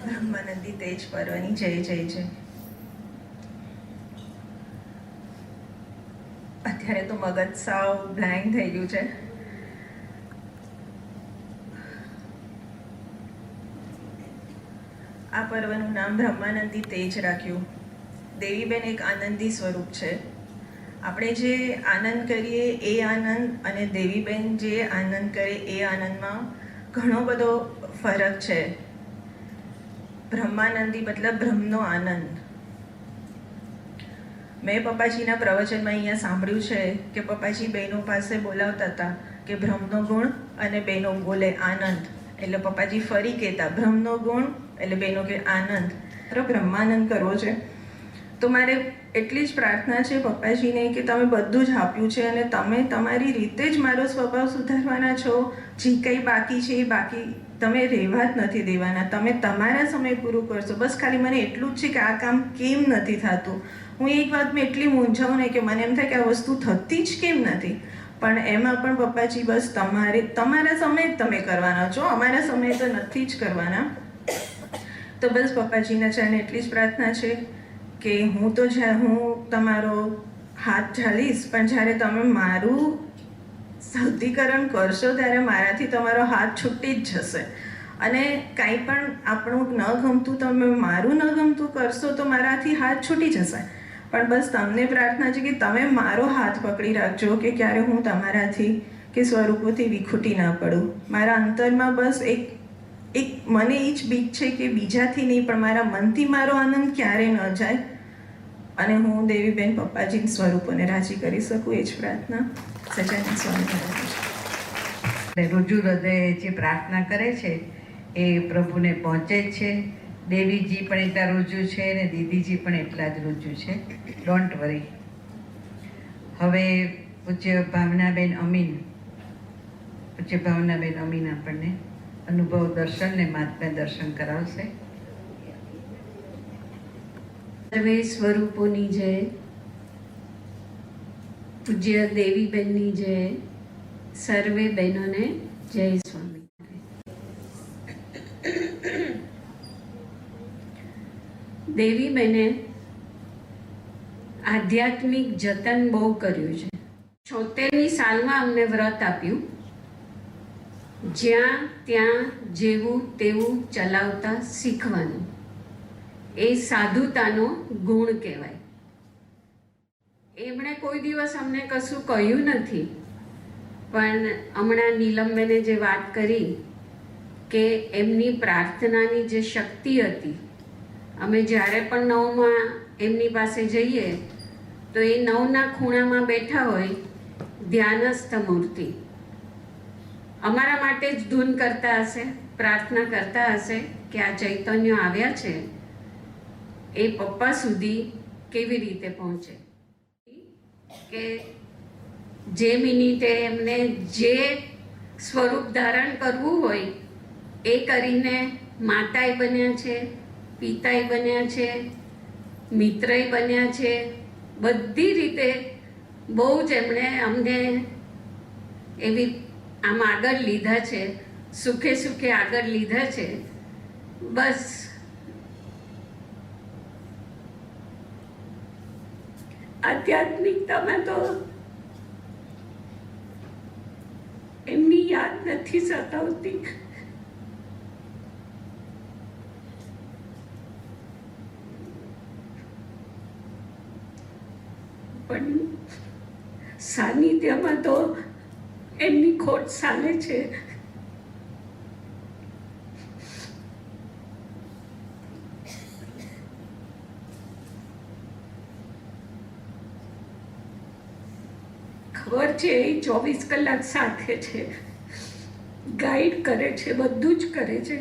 બ્રહ્માનંદી તેજ પર્વની જય જય જય. અત્યારે તો મગજ સાવ બ્લેન્ક થઈ ગયું છે. આ પર્વનું નામ બ્રહ્માનંદી તેજ રાખ્યું. દેવીબેન એક આનંદી સ્વરૂપ છે. આપણે જે આનંદ કરીએ એ આનંદ અને દેવીબેન જે આનંદ કરે એ આનંદમાં ઘણો બધો ફરક છે. બ્રહ્માનંદી મતલબ બ્રહ્મનો આનંદ. મેં પપ્પાજીના પ્રવચનમાં અહીંયા સાંભળ્યું છે કે પપ્પાજી બહેનો પાસે બોલાવતા હતા કે બ્રહ્મનો ગુણ અને બહેનો બોલે આનંદ. એટલે પપ્પાજી ફરી કહેતા બ્રહ્મનો ગુણ એટલે બહેનો કે આનંદ. બ્રહ્માનંદ કરવો છે તો મારે એટલી જ પ્રાર્થના છે પપ્પાજીને કે તમે બધું જ આપ્યું છે અને તમે તમારી રીતે જ મારો સ્વભાવ સુધારવાના છો. જે કંઈ બાકી છે એ બાકી તમે રહેવા જ નથી દેવાના. તમે તમારા સમય પૂરું કરશો. બસ ખાલી મને એટલું જ છે કે આ કામ કેમ નથી થતું. હું એક વાતમાં એટલી મૂંઝાઉં ને કે મને એમ થાય કે આ વસ્તુ થતી જ કેમ નથી. પણ એમાં પણ પપ્પાજી બસ તમારા સમય જ તમે કરવાના છો, અમારા સમય તો નથી જ કરવાના. તો બસ પપ્પાજીના ચરણે એટલી જ પ્રાર્થના છે કે હું તમારો હાથ ઝાલીશ, પણ જ્યારે તમે મારું શુદ્ધિકરણ કરશો ત્યારે મારાથી તમારો હાથ છૂટી જ જશે. અને કાંઈ પણ આપણું ન ગમતું તમે મારું ન ગમતું કરશો તો મારાથી હાથ છૂટી જશે. પણ બસ તમને પ્રાર્થના છે કે તમે મારો હાથ પકડી રાખજો કે ક્યારે હું તમારાથી કે સ્વરૂપોથી વિખૂટી ના પડું. મારા અંતરમાં બસ એક મને એ જ બીક છે કે બીજાથી નહીં પણ મારા મનથી મારો આનંદ ક્યારે ન જાય અને હું દેવીબેન પપ્પાજીના સ્વરૂપોને રાજી કરી શકું. એ જ પ્રાર્થના સચ્ચિદાનંદ સ્વામી મહારાજ. રુજુ હૃદય જે પ્રાર્થના કરે છે એ પ્રભુને પહોંચે જ છે. દેવીજી પણ એટલા રુજુ છે અને દીદીજી પણ એટલા જ રુજુ છે. Don't worry. હવે પૂજ્ય ભાવનાબેન અમીન આપણને અનુભવ દર્શન ને મહાત્મ્ય દર્શન કરાવશે. સર્વે સ્વરૂપોની જય. પૂજ્ય દેવીબેનની જય. સર્વે બહેનોને જય સ્વામી. દેવીબેને આધ્યાત્મિક જતન બહુ કર્યું છે. 76મી સાલમાં અમને વ્રત આપ્યું. જ્યાં ત્યાં જેવું તેવું ચલાવતા શીખવાનું. એ સાધુતાનો ગુણ કહેવાય. એમણે કોઈ દિવસ અમને કશું કહ્યું નથી, પણ હમણાં નીલમબેને જે વાત કરી કે એમની પ્રાર્થનાની જે શક્તિ હતી, અમે જ્યારે પણ નવમાં એમની પાસે જઈએ તો એ નવના ખૂણામાં બેઠા હોય ધ્યાનસ્થ મૂર્તિ. અમારા માટે જ ધૂન કરતા હશે, પ્રાર્થના કરતા હશે કે આ ચૈતન્યો આવ્યા છે એ પપ્પા સુધી કેવી રીતે પહોંચે. કે જે મિનિટે એમને જે સ્વરૂપ ધારણ કરવું હોય એ કરીને માતાએ બન્યા છે, પિતાએ બન્યા છે, મિત્રએ બન્યા છે. બધી રીતે બહુ જ એમણે અમને એવી આમ આગળ લીધા છે. સુખે સુખે આગળ લીધા છે. બસ આધ્યાત્મિકતામાં તો એમની યાદ નથી સતાવતી. પણ સાનિધ્યમાં તો એમની ખોટ ચાલે છે. ખબર છે એ 24 કલાક સાથે છે, ગાઈડ કરે છે, બધું જ કરે છે,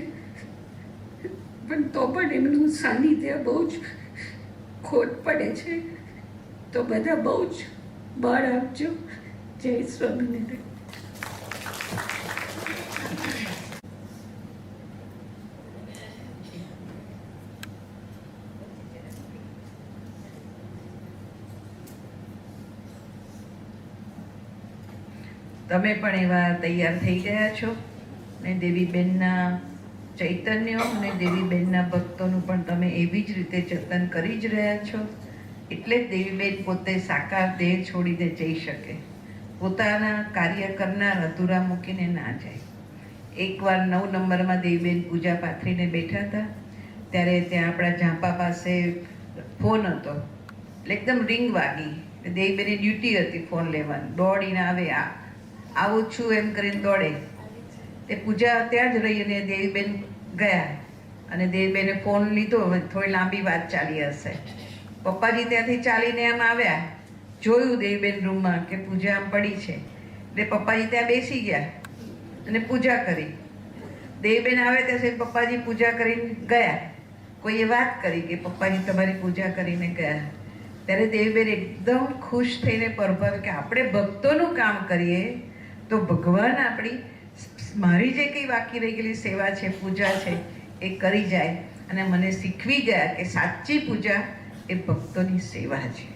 પણ તો પણ એમનું સાનિધ્ય બહુ જ ખોટ પડે છે. તો બધા બહુ જ બળ આપજો. જય સ્વામિનારાયણ. તમે પણ એવા તૈયાર થઈ ગયા છો ને દેવીબેનના ચૈતન્ય અને દેવીબેનના ભક્તોનું પણ તમે એવી જ રીતે જતન કરી જ રહ્યા છો. એટલે જ દેવીબેન પોતે સાકાર દેહ છોડીને જઈ શકે, પોતાના કાર્ય કરનાર અધૂરા મૂકીને ના જાય. એકવાર 9 નંબરમાં દેવીબેન પૂજા પાથરીને બેઠા હતા, ત્યારે ત્યાં આપણા ઝાંપા પાસે ફોન હતો, એટલે એકદમ રિંગ વાગી. દેવીબેનની ડ્યુટી હતી ફોન લેવાની. દોડીને આવે, આવું છું એમ કરીને દોડે. તે પૂજા ત્યાં જ રહી અને દેવીબેન ગયા અને દેવીબેને ફોન લીધો. થોડી લાંબી વાત ચાલી હશે. પપ્પાજી ત્યાંથી ચાલીને આમ આવ્યા, જોયું દેવીબેન રૂમમાં કે પૂજા આમ પડી છે. એટલે પપ્પાજી ત્યાં બેસી ગયા અને પૂજા કરી. દેવીબેન આવે ત્યાં પપ્પાજી પૂજા કરીને ગયા. કોઈએ વાત કરી કે પપ્પાજી તમારી પૂજા કરીને ગયા. ત્યારે દેવીબેન એકદમ ખુશ થઈને પરભર કે આપણે ભક્તોનું કામ કરીએ તો ભગવાન આપણી મારી જે કંઈ બાકી રહી ગયેલી સેવા છે, પૂજા છે, એ કરી જાય અને મને શીખવી ગયા કે સાચી પૂજા એ ભક્તોની સેવા છે.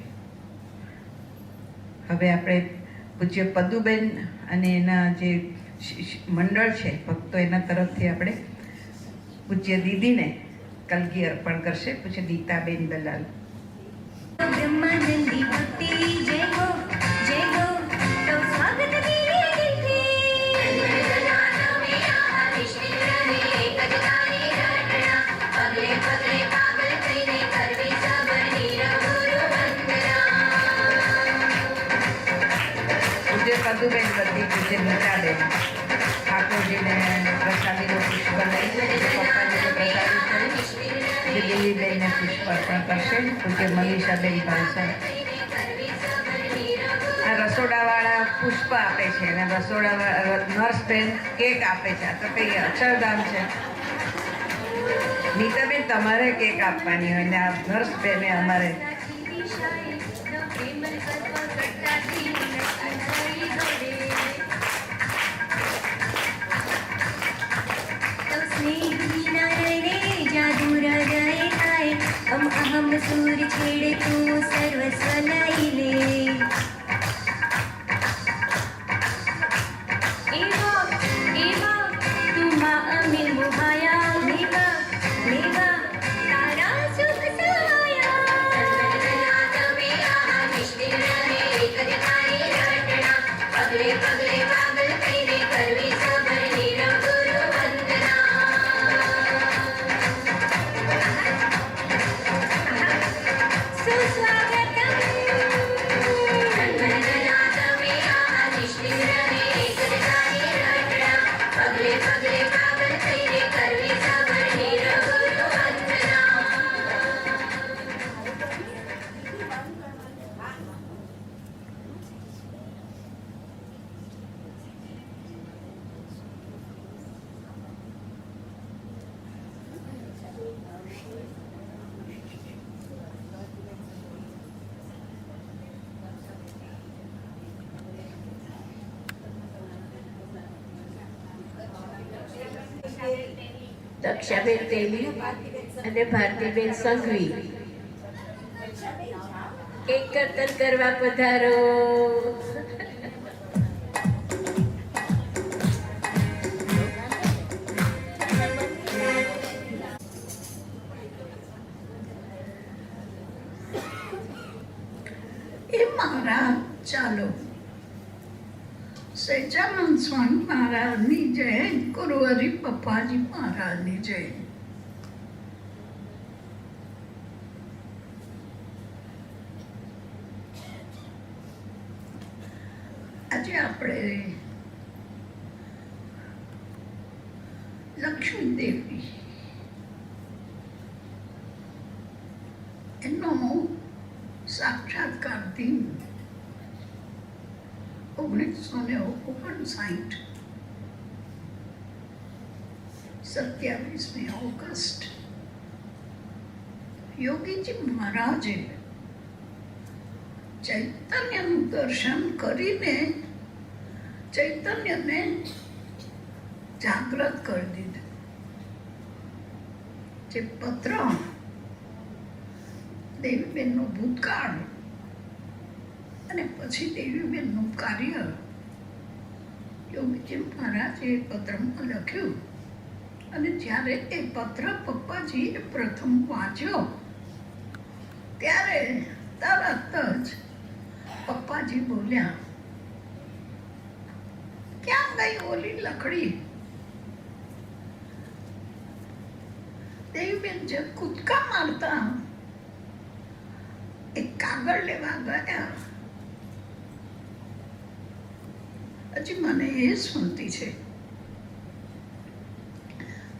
હવે આપણે પૂજ્ય પદુબેન અને એના જે મંડળ છે ભક્તો, એના તરફથી આપણે પૂજ્ય દીદીને કલગી અર્પણ કરશે. પૂજ્ય નીતાબેન દલાલ. ब्रह्मानंदी भक्ति जय हो जय हो तो स्वागत कीजिए पगले पगले पागल थईने करवी सबनी रघुरु वंदना. પૂજ્ય પદુબેન વતી પૂજ્ય નીતાબેન ઠાકોરજીને પ્રસાદીનો પુષ્પ લઈ પપ્પાજીને પ્રસાદી કરી દેવીબેનને પુષ્પ અર્પણ કરશે. પૂજ્ય મનીષાબેન ભાવસર આ રસોડાવાળા પુષ્પ આપે છે અને રસોડાવાળા નર્સબેન કેક આપે છે. આ તો કઈ અક્ષરધામ છે. નીતાબેન તમારે કેક આપવાની હોય ને આ નર્સબેને અમારે. हम अहम सूर छेड़े तू सर्वस्व लाई ले. एवा एवा तू माँ अमिल मुहाया मेवा मेवा तारा सुख समाया. पगले पगले पागल थईने करवी सबनी रघुरु वंदना. દક્ષાબેન તેલી અને ભારતીબેન સંઘવી કેક કતર કરવા પધારો. મહારાજ ચાલો. સહેજાનંદ સ્વામી મહારાજની જય, ગુરુ હરિ પપ્પાજી મહારાજની જય. આજે આપણે લક્ષ્મી દેવી એનો સાક્ષાત્કાર દિન 1959 27મી ઓગસ્ટ યોગીજી મહારાજે ચૈતન્યનું દર્શન કરીને ચૈતન્યને જાગૃત કરી દીધું. જે પત્ર દેવીબેનનો ભૂતકાળ અને પછી દેવીબેનનું કાર્ય યોગીજી મહારાજે પત્રમાં લખ્યું. અને જ્યારે એ પત્ર પપ્પાજીએ પ્રથમ વાંચ્યો ત્યારે તરત જ પપ્પાજી બોલ્યા, ક્યાં ગઈ ઓલી લકડી? દેવીબેન જે કૂદકા મારતા એક કાગળ લેવા ગયા. હજી મને એ સ્મૃતિ છે.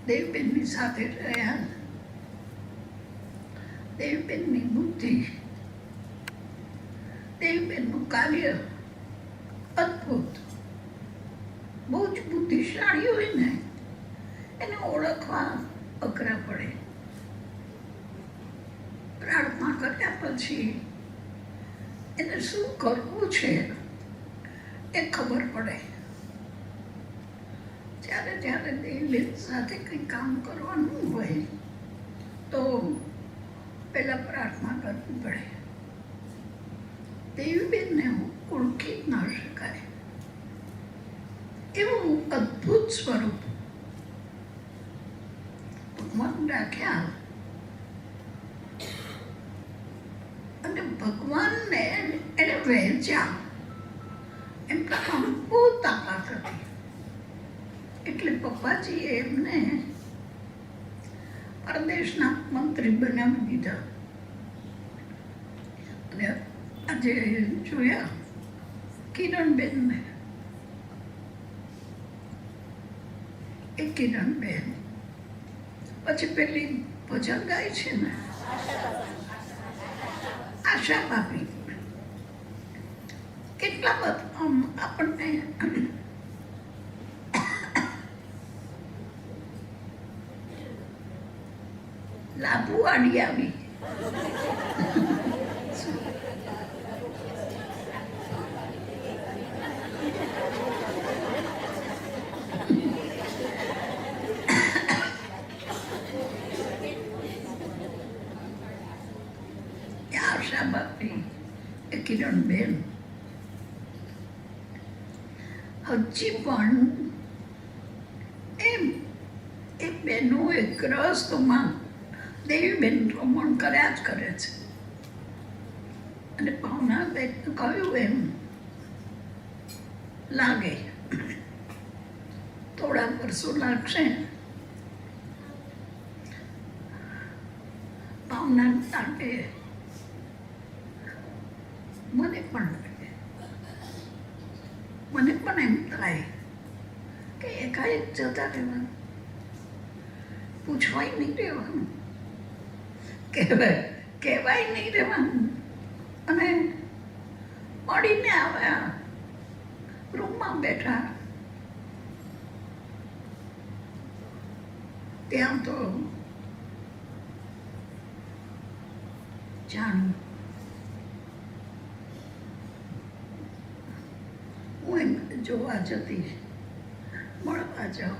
દેવીબેનની સાથે રહ્યા. દેવીબેનની બુદ્ધિ, દેવીબેનનું કાર્ય અદ્ભુત. બહુ જ બુદ્ધિશાળી હોય ને એને ઓળખવા અઘરા પડે. પ્રાર્થના કર્યા પછી એને શું કરવું છે એ ખબર પડે. જ્યારે જ્યારે દેવીબેન સાથે કંઈ કામ કરવાનું હોય તો પહેલાં પ્રાર્થના કરવી પડે. દેવીબેનને ઓળખી જ ના શકાય એવું અદ્ભુત સ્વરૂપ ભગવાન રાખ્યા. અને ભગવાનને એને વહેંચ્યા. એમના બહુ તાકાત હતી. એટલે પપ્પાજીએ એમને પરદેશના મંત્રી બનાવી દીધા. અને આજે જોયા કિરણબેનને, એ કિરણબેન પછી પેલી ભજન ગાય છે ને આશા ભાભી, કેટલા બધા આપણને લાભુવાળી આવી. આશા બાપી, એ કિરણબેન હજી પણ એમ એ બેનો એક ગ્રસ્તમાં દેવીબેન રમણ કર્યા જ કરે છે. અને ભાવનાબેન કહ્યું એમ લાગે થોડા વર્ષો લાગશે. ભાવના લાગે મને પણ લાગે. મને પણ એમ થાય કે એકાએક જતા રહેવાનું, પૂછવાય નહીં રહેવાનું, કહેવાય નહીં રહેવાનું. અને મળીને આવ્યા, રૂમમાં બેઠા, ત્યાં તો જાણું હું એમ જોવા જતી, મળવા જાઉં,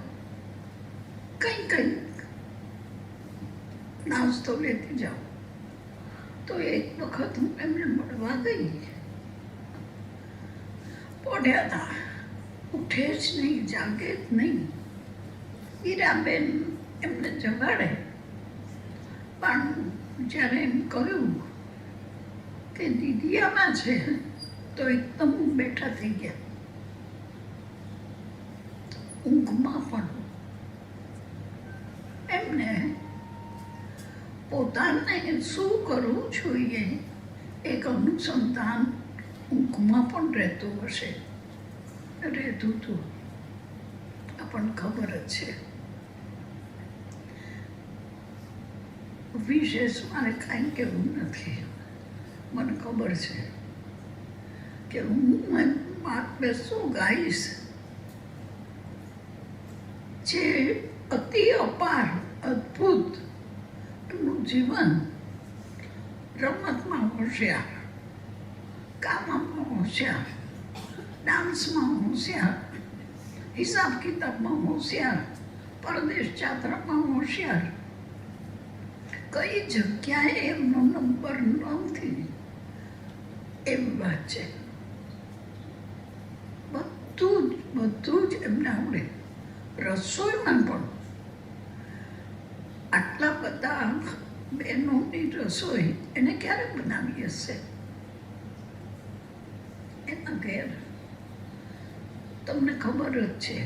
કંઈ નાસ્તો લેતી જાઉં. તો એક વખત હું એમને મળવા ગઈ. પડ્યા હતા, ઉઠે જ નહીં, જાગે જ નહીં. હીરાબેન એમને જગાડે, પણ જ્યારે એમ કહ્યું કે દીદી આમાં છે તો એકદમ બેઠા થઈ ગયા. ઊંઘમાં પણ એમને પોતાને શું કરવું જોઈએ એક અનુસંધાન ઊંઘમાં પણ રહેતું હશે, રહેતું હતું. આપણને ખબર જ છે. વિશેષ મારે કાંઈ કહેવું નથી. મને ખબર છે કે હું માત્ર શું ગાઈશ જે અતિ અપાર અદ્ભુત એમનું જીવન, રમતમાં હોશિયાર, કામમાં હોશિયાર, ડાન્સમાં હોશિયાર, હિસાબ કિતાબમાં હોશિયાર, પરદેશ યાત્રામાં હોશિયાર, કઈ જગ્યાએ એમનો નંબર નથી એવી વાત છે. બધું જ એમને આવડે. રસોઈમાં પણ આટલા બધા બહેનોની રસોઈ એને ક્યારે બનાવી હશે? એના ઘેર તમને ખબર જ છે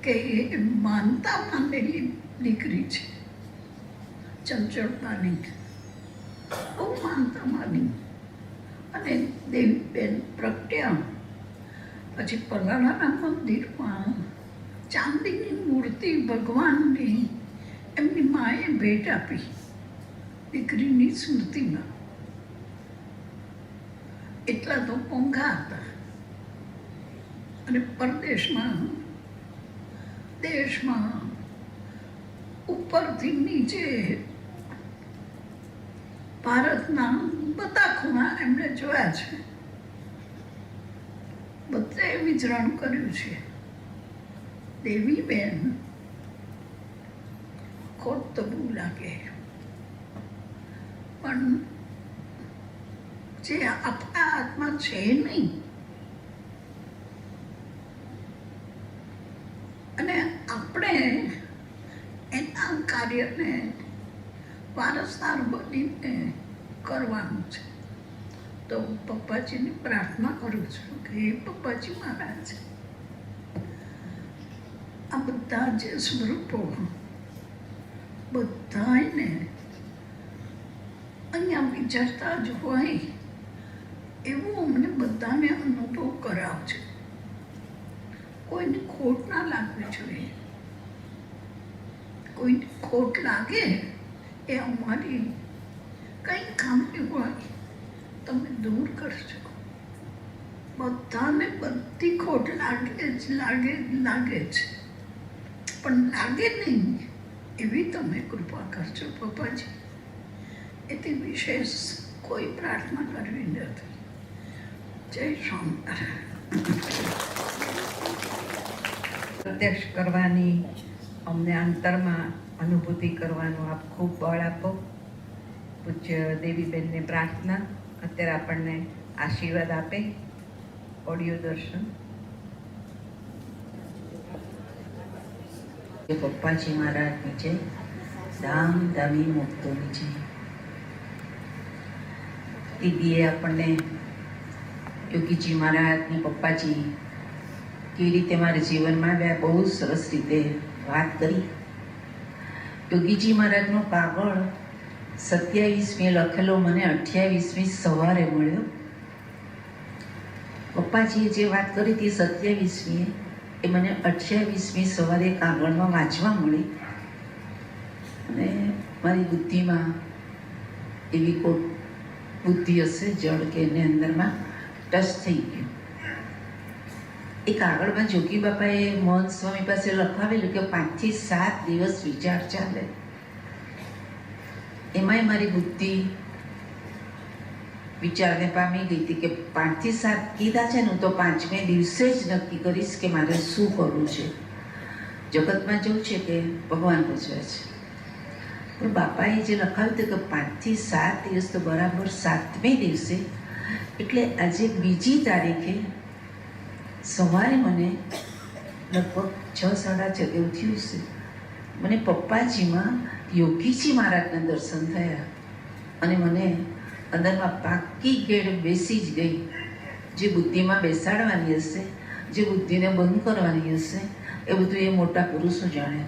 કે એ માનતા માનેલી દીકરી છે, ચંચળતાની, બહુ માનતા માની. અને દેવીબેન પ્રગટ્યા પછી પલાળાના મંદિરમાં ચાંદીની મૂર્તિ ભગવાનની એમની માએ ભેટ આપી દીકરીની સ્મૃતિમાં. એટલા તો પોંઘા હતા. અને પરદેશમાં, દેશમાં, ઉપરથી નીચે ભારતના બધા ખૂણા એમણે જોયા છે, બધે વિચરણ કર્યું છે. દેવીબેન ખોટ તો બહુ લાગે, પણ જે આપણા હાથમાં છે નહીં, અને આપણે એના કાર્યને વારસદાર બનીને કરવાનું છે. તો પપ્પાજીને પ્રાર્થના કરું છું કે હે પપ્પાજી મહારાજ, આ બધા જે સ્વરૂપો બધાને અહીંયા વિચારતા જ હોય એવું અમને બધાને અનુભવ કરાવજો. કોઈને ખોટ ના લાગવી જોઈએ. કોઈને ખોટ લાગે એ અમારી કંઈ ખામી હોય તમે દૂર કરજો. બધાને બધી ખોટ લાગે છે, પણ લાગે નહીં એવી તમે કૃપા કરજો પપ્પાજી. એથી વિશેષ કોઈ પ્રાર્થના કરવી નથી. જય સ્વામિનારાયણ. પ્રત્યક્ષ કરવાની, અમને અંતરમાં અનુભૂતિ કરવાનું આપ ખૂબ બળ આપો. પૂજ્ય દેવીબેનને પ્રાર્થના અત્યારે આપણને આશીર્વાદ આપે. ઓડિયો દર્શન. પપ્પાજી મહારાજની જય, ધામ ધામી મુક્તોની જય. દીદીએ આપણને યોગીજી મહારાજની પપ્પાજી કેવી રીતે મારા જીવનમાં આવ્યા બહુ સરસ રીતે વાત કરી. યોગીજી મહારાજનો કાગળ 27મી લખેલો મને 28મી સવારે મળ્યો. પપ્પાજીએ જે વાત કરી હતી 27મી એ મને 28મી સવારે કાગળમાં વાંચવા મળી. અને મારી બુદ્ધિમાં એવી કોઈ બુદ્ધિ હશે જળ કે એને અંદરમાં ટચ થઈ ગયું. એ કાગળમાં જોગી બાપાએ મોહન સ્વામી પાસે લખાવેલું કે 5 થી 7 દિવસ વિચાર ચાલે. એમાંય મારી બુદ્ધિ વિચારને પામી ગઈ હતી કે 5 થી 7 કીધા છે ને, હું તો 5મે દિવસે જ નક્કી કરીશ કે મારે શું કરવું છે. જગતમાં જવું છે કે ભગવાન પૂછવા છે. પણ બાપાએ જે લખાવ્યું હતું કે 5 થી 7 દિવસ, તો બરાબર 7મે દિવસે એટલે આજે 2જી તારીખે સવારે મને લગભગ 6-6:30 એવું થયું છે. મને પપ્પાજીમાં યોગીજી મહારાજના દર્શન થયા અને મને અંદરમાં પાકી ગેડ બેસી જ ગઈ જે બુદ્ધિમાં બેસાડવાની હશે, જે બુદ્ધિને બંધ કરવાની હશે, એ બધું એ મોટા પુરુષો જાણે.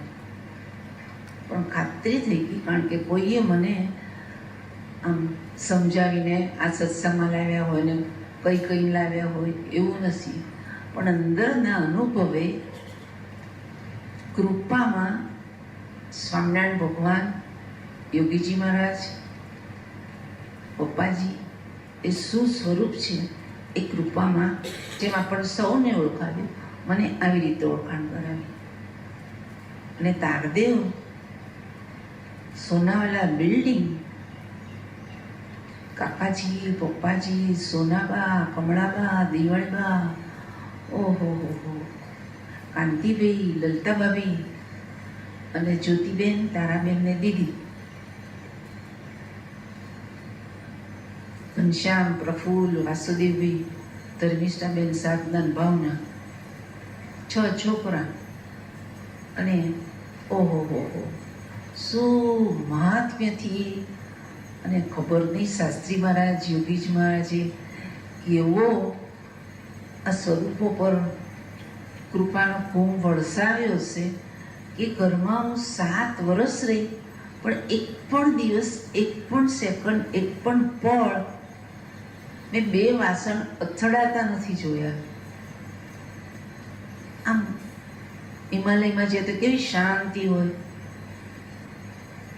પણ ખાતરી થઈ ગઈ, કારણ કે કોઈએ મને આમ સમજાવીને આ સત્સંગમાં લાવ્યા હોય ને કઈ લાવ્યા હોય એવું નથી. પણ અંદરના અનુભવે કૃપામાં સ્વામિનારાયણ ભગવાન, યોગીજી મહારાજ, પપ્પાજી એ શું સ્વરૂપ છે એ કૃપામાં, જેમ આપણે સૌને ઓળખાવ્યું, મને આવી રીતે ઓળખાણ કરાવી. અને તારદેવ સોનાવાલા બિલ્ડિંગ, કાકાજી, પપ્પાજી, સોનાબા, કમળાબા, દિવાળીબા, ઓહો હો, કાંતિભાઈ, લલતાભાભી અને જ્યોતિબેન, તારાબેન ને દીદી, ઘનશ્યામ, પ્રફુલ્લ, વાસુદેવભાઈ, ધર્મિષ્ઠાબેન, સાધના, ભાવના, 6 છોકરા. અને ઓહો હો, શું મહાત્મ્યથી, અને ખબર નહીં શાસ્ત્રી મહારાજ, યોગીજી મહારાજે કેવો આ સ્વરૂપો પર કૃપાનો કુંભ વરસાવ્યો છે કે ઘરમાં હું 7 વર્ષ રહી, પણ એક પણ દિવસ, એક પણ સેકન્ડ, એક પણ પળ મેં 2 વાસણ અથડાતા નથી જોયા. આમ હિમાલયમાં જઈએ તો કેવી શાંતિ હોય,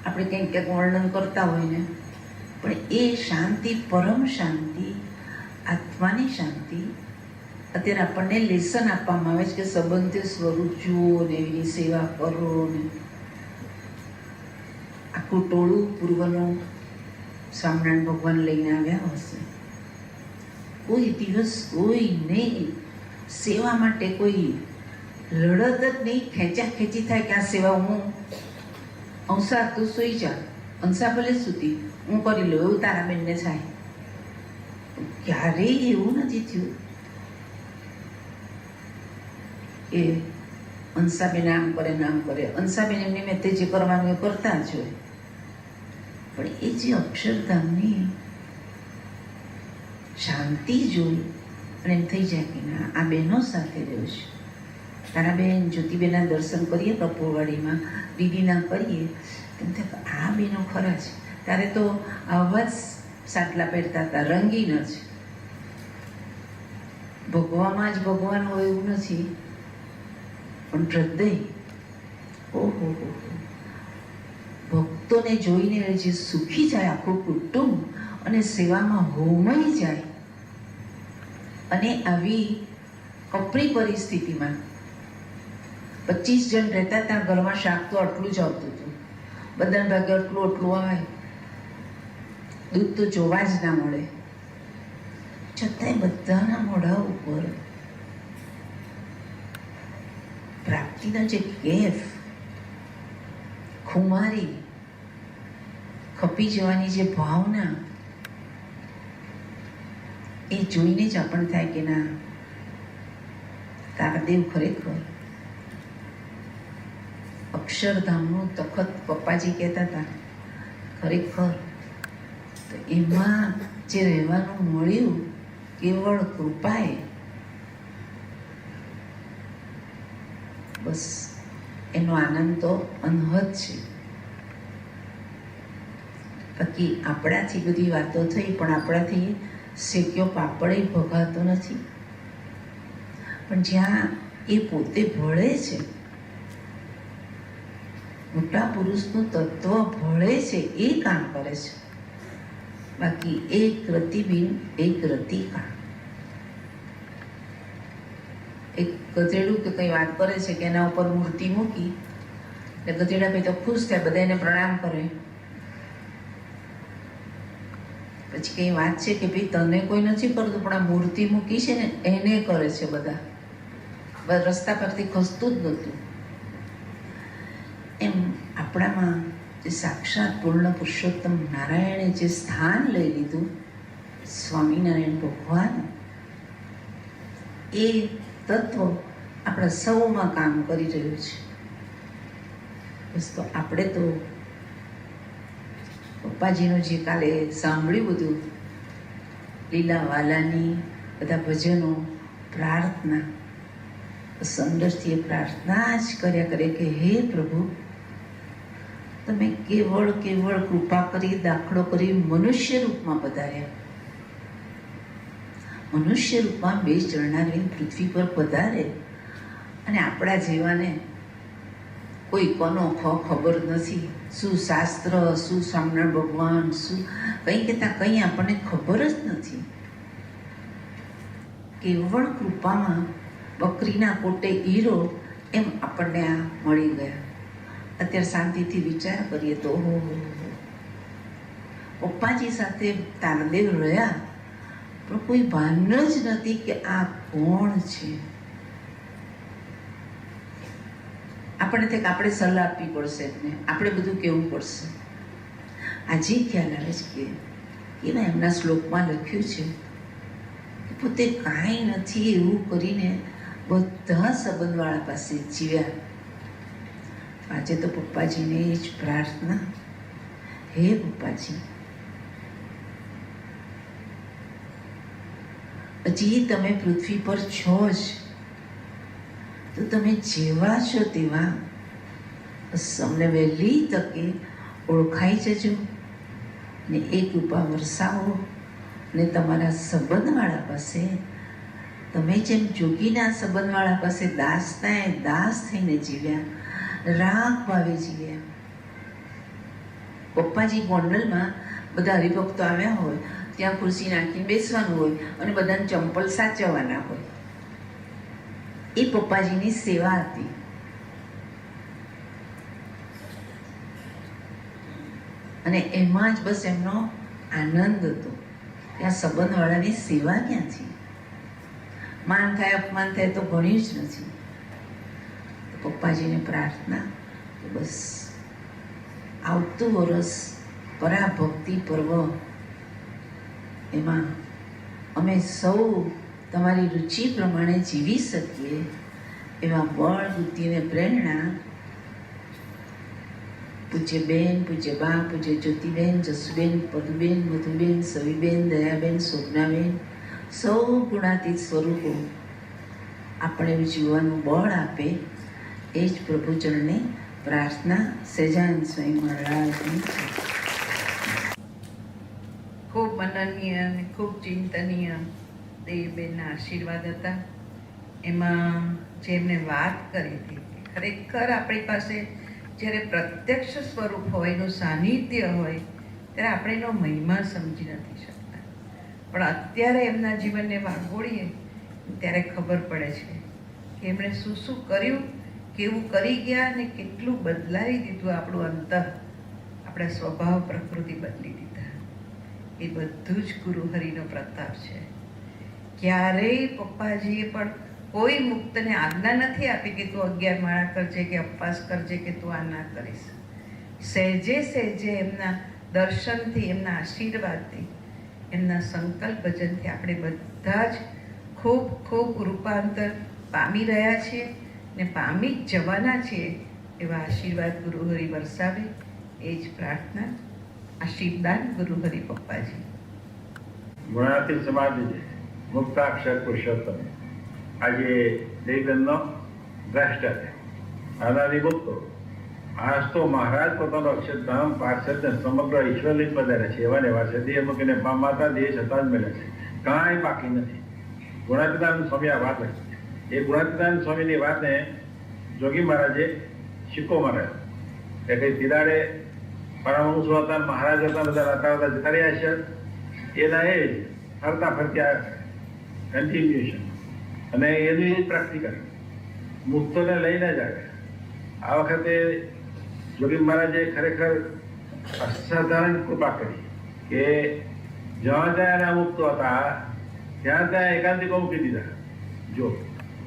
આપણે કંઈક ક્યાંક વર્ણન કરતા હોય ને, પણ એ શાંતિ, પરમ શાંતિ, આત્માની શાંતિ. અત્યારે આપણને લેસન આપવામાં આવે છે કે સંબંધે સ્વરૂપ જુઓ ને એની સેવા કરો ને. આખું ટોળું પૂર્વનું સ્વામિનારાયણ ભગવાન લઈને આવ્યા હશે. કોઈ દિવસ કોઈ નહીં સેવા માટે કોઈ લડત જ નહીં, ખેંચા ખેંચી થાય કે આ સેવા હું, અંશા તું સુઈ જા, અંશા ભલે સૂતી, હું કરી લઉં, એવું તારાબેનને થાય. ક્યારેય એવું નથી થયું કે અંશાબેન આમ કરે નામ કરે. અંશાબેન એમની મેં તે જે કરવાનું એ કરતા જ હોય. પણ એ જે અક્ષરધામની શાંતિ જોઈ અને એમ થઈ જાય કે ના, આ બહેનો સાથે રહ્યો છે. તારાબેન, જ્યોતિબેનના દર્શન કરીએ કપૂરવાડીમાં, દીદીના કરીએ, તેમ થાય આ બહેનો ખરા છે. ત્યારે તો આવા જ સાટલા પહેરતા હતા, રંગીન જ. ભગવામાં જ ભગવાન હોય એવું નથી, પણ હૃદય, ઓહો હો, ભક્તોને જોઈને જે સુખી જાય આખું કુટુંબ અને સેવામાં હોમાઈ જાય. અને આવી કપરી પરિસ્થિતિમાં 25 જણ રહેતા હતા ઘરમાં, શાક તો આટલું જ આવતું હતું, બધાને ભાગે આટલું આવે, દૂધ તો જોવા જ ના મળે, છતાંય બધાના મોઢા ઉપર પ્રાપ્તિનો જે કેફ, ખુમારી, ખપી જવાની જે ભાવના, એ જોઈને જ આપણને થાય કે ના, તારાદેવ ખરેખર અક્ષરધામનું તખત. પપ્પાજી કહેતા હતા ખરેખર તો એમાં જે રહેવાનું મળ્યું કેવળ કૃપાએ, બસ એનો આનંદ તો અનહદ છે. બાકી આપણાથી બધી વાતો થઈ, પણ આપણાથી શેક્યો પાપડે ભગાતો નથી. પણ જ્યાં એ પોતે ભળે છે, મોટા પુરુષનું તત્વ ભળે છે, એ કામ કરે છે. બાકી એક રતિબીન એક રતિકા. એક ગધેડું કે કંઈ વાત કરે છે કે એના ઉપર મૂર્તિ મૂકી, એટલે ગધેડા ભાઈ તો ખુશ થાય, બધા એને પ્રણામ કરે. પછી કંઈ વાત છે કે ભાઈ તને કોઈ નથી કરતું, પણ આ મૂર્તિ મૂકી છે ને એને કરે છે બધા, રસ્તા પરથી ખસતું જ નહોતું. એમ આપણામાં જે સાક્ષાત પૂર્ણ પુરુષોત્તમ નારાયણે જે સ્થાન લઈ લીધું, સ્વામિનારાયણ ભગવાન, એ તત્વ આપણા સૌમાં કામ કરી રહ્યું છે. બસ તો આપણે તો પપ્પાજીનું જે કાલે સાંભળ્યું બધું, લીલા વાલાની બધા ભજનો, પ્રાર્થના, સંદર્ભથી એ પ્રાર્થના જ કર્યા કરે કે હે પ્રભુ, તમે કેવળ કૃપા કરી, દાખલો કરી મનુષ્ય રૂપમાં પધાર્યા. મનુષ્ય રૂપમાં 2 ચરણા લઈને પૃથ્વી પર પધારે અને આપણા જેવાને કોઈ કોનો ખબર નથી, શું શાસ્ત્ર, શું સ્વામિનારાયણ ભગવાન, શું કંઈ કહેતા કંઈ આપણને ખબર જ નથી. કેવળ કૃપામાં બકરીના કોટે હીરો એમ આપણને આ મળી ગયા. અત્યારે શાંતિથી વિચાર કરીએ તો પપ્પાજી સાથે તાલદેવ રહ્યા પણ કોઈ ભાન જ નથી કે આ કોણ છે. આપણને થાય કે આપણે સલાહ આપવી પડશે એમને, આપણે બધું કહેવું પડશે. આજે ખ્યાલ આવે છે કે એમાં એમના શ્લોકમાં લખ્યું છે કે પોતે કાંઈ નથી એવું કરીને બધા સંબંધવાળા પાસે જીવ્યા. આજે તો પપ્પાજીને એ જ પ્રાર્થના, હે પપ્પાજી, હજી તમે પૃથ્વી પર છો જ, તો તમે જેવા છો તેવા અમને વહેલી તકે ઓળખાઈ જજો ને એ કૃપા વરસાવો ને તમારા સંબંધવાળા પાસે તમે જેમ જોગીના સંબંધવાળા પાસે દાસ થઈને જીવ્યા, રાગ ભાવે જીવ્યા. પપ્પાજી ગોંડલમાં બધા હરિભક્તો આવ્યા હોય ત્યાં ખુરશી નાખીને બેસવાનું હોય અને બધાને ચંપલ સાચવવાના હોય. એ પપ્પાજીની સેવા હતી. અને એમાં જ બસ એમનો આનંદ હતો. ત્યાં સંબંધવાળાની સેવા ક્યાંથી? માન થાય અપમાન થાય તો ભણ્યું જ નથી. પપ્પાજીને પ્રાર્થના કે બસ આવતું વરસ પરાભક્તિ પર્વ એમાં અમે સૌ તમારી રુચિ પ્રમાણે જીવી શકીએ એવા બળ, બુદ્ધિ અને પ્રેરણા પૂજ્ય બેન, પૂજ્ય બા, પૂજ્ય જ્યોતિબેન, જસુબેન, પદુબેન, મધુબેન, સવીબેન, દયાબેન, શોભનાબેન, સૌ ગુણાતીત સ્વરૂપો આપણે જીવવાનું બળ આપે એ જ પ્રભુચરણને પ્રાર્થના. સહેજાનંદ સ્વામી મહારાજની ખૂબ મનનીય અને ખૂબ ચિંતનીય દેવીબેનના આશીર્વાદ હતા. એમાં જેમને વાત કરી હતી ખરેખર આપણી પાસે જ્યારે પ્રત્યક્ષ સ્વરૂપ હોય, એનું સાનિધ્ય હોય, ત્યારે આપણે એનો મહિમા સમજી નથી શકતા. પણ અત્યારે એમના જીવનને વાગોળીએ ત્યારે ખબર પડે છે કે એમણે શું શું કર્યું, કેવું કરી ગયા અને કેટલું બદલાવી દીધું આપણું અંતર, આપણા સ્વભાવ પ્રકૃતિ બદલી દીધા. એ બધું જ ગુરુ હરિનો પ્રતાપ છે. ક્યારેય પપ્પાજીએ પણ કોઈ મુક્તને આજ્ઞા નથી આપી કે તું 11 માળા કરજે કે ઉપવાસ કરજે કે તું આ ના કરીશ. સહેજે સહેજે એમના દર્શનથી, એમના આશીર્વાદથી, એમના સંકલ્પ ભજનથી આપણે બધા જ ખૂબ ખૂબ રૂપાંતર પામી રહ્યા છીએ ને પામી જ જવાના છીએ. એવા આશીર્વાદ ગુરુહરિ વરસાવે એ જ પ્રાર્થના. આશીર્વાદ ગુરુહરિ પપ્પાજી. ગુણાતીત સમાધિ મુક્તાક્ષર પુરુષોત્તમ આજે દેવબેનનો દ્રષ્ટા છે. આનાથી મુક્તો આજ તો મહારાજ પોતાનો અક્ષરધામ પાર્ષદને સમગ્ર ઈશ્વરલિંગ પધારે છે. એવા ને એવા છે. દેહ મૂકીને પામાતા દેહ છતાં જ મળે છે. કાંઈ બાકી નથી. ગુણાતીતાનંદ સ્વામી આ વાત લખી. એ ગુણાતીતાનંદ સ્વામીની વાતને જોગી મહારાજે શીખો મહારાજ એ કઈ તિરાડે પરમહંસ હતા, મહારાજ હતા, બધા હતા જતા રહ્યા છે. એના એ જ ફરતા ફરતા કન્ટિન્યુએશન અને એની જ પ્રેક્ટિકલ મુક્તોને લઈને જ આવે. આ વખતે જોગી મહારાજે ખરેખર અસાધારણ કૃપા કરી કે જ્યાં ત્યાં એના મુક્તો હતા ત્યાં ત્યાં એકાંતિકો મૂકી દીધા. જો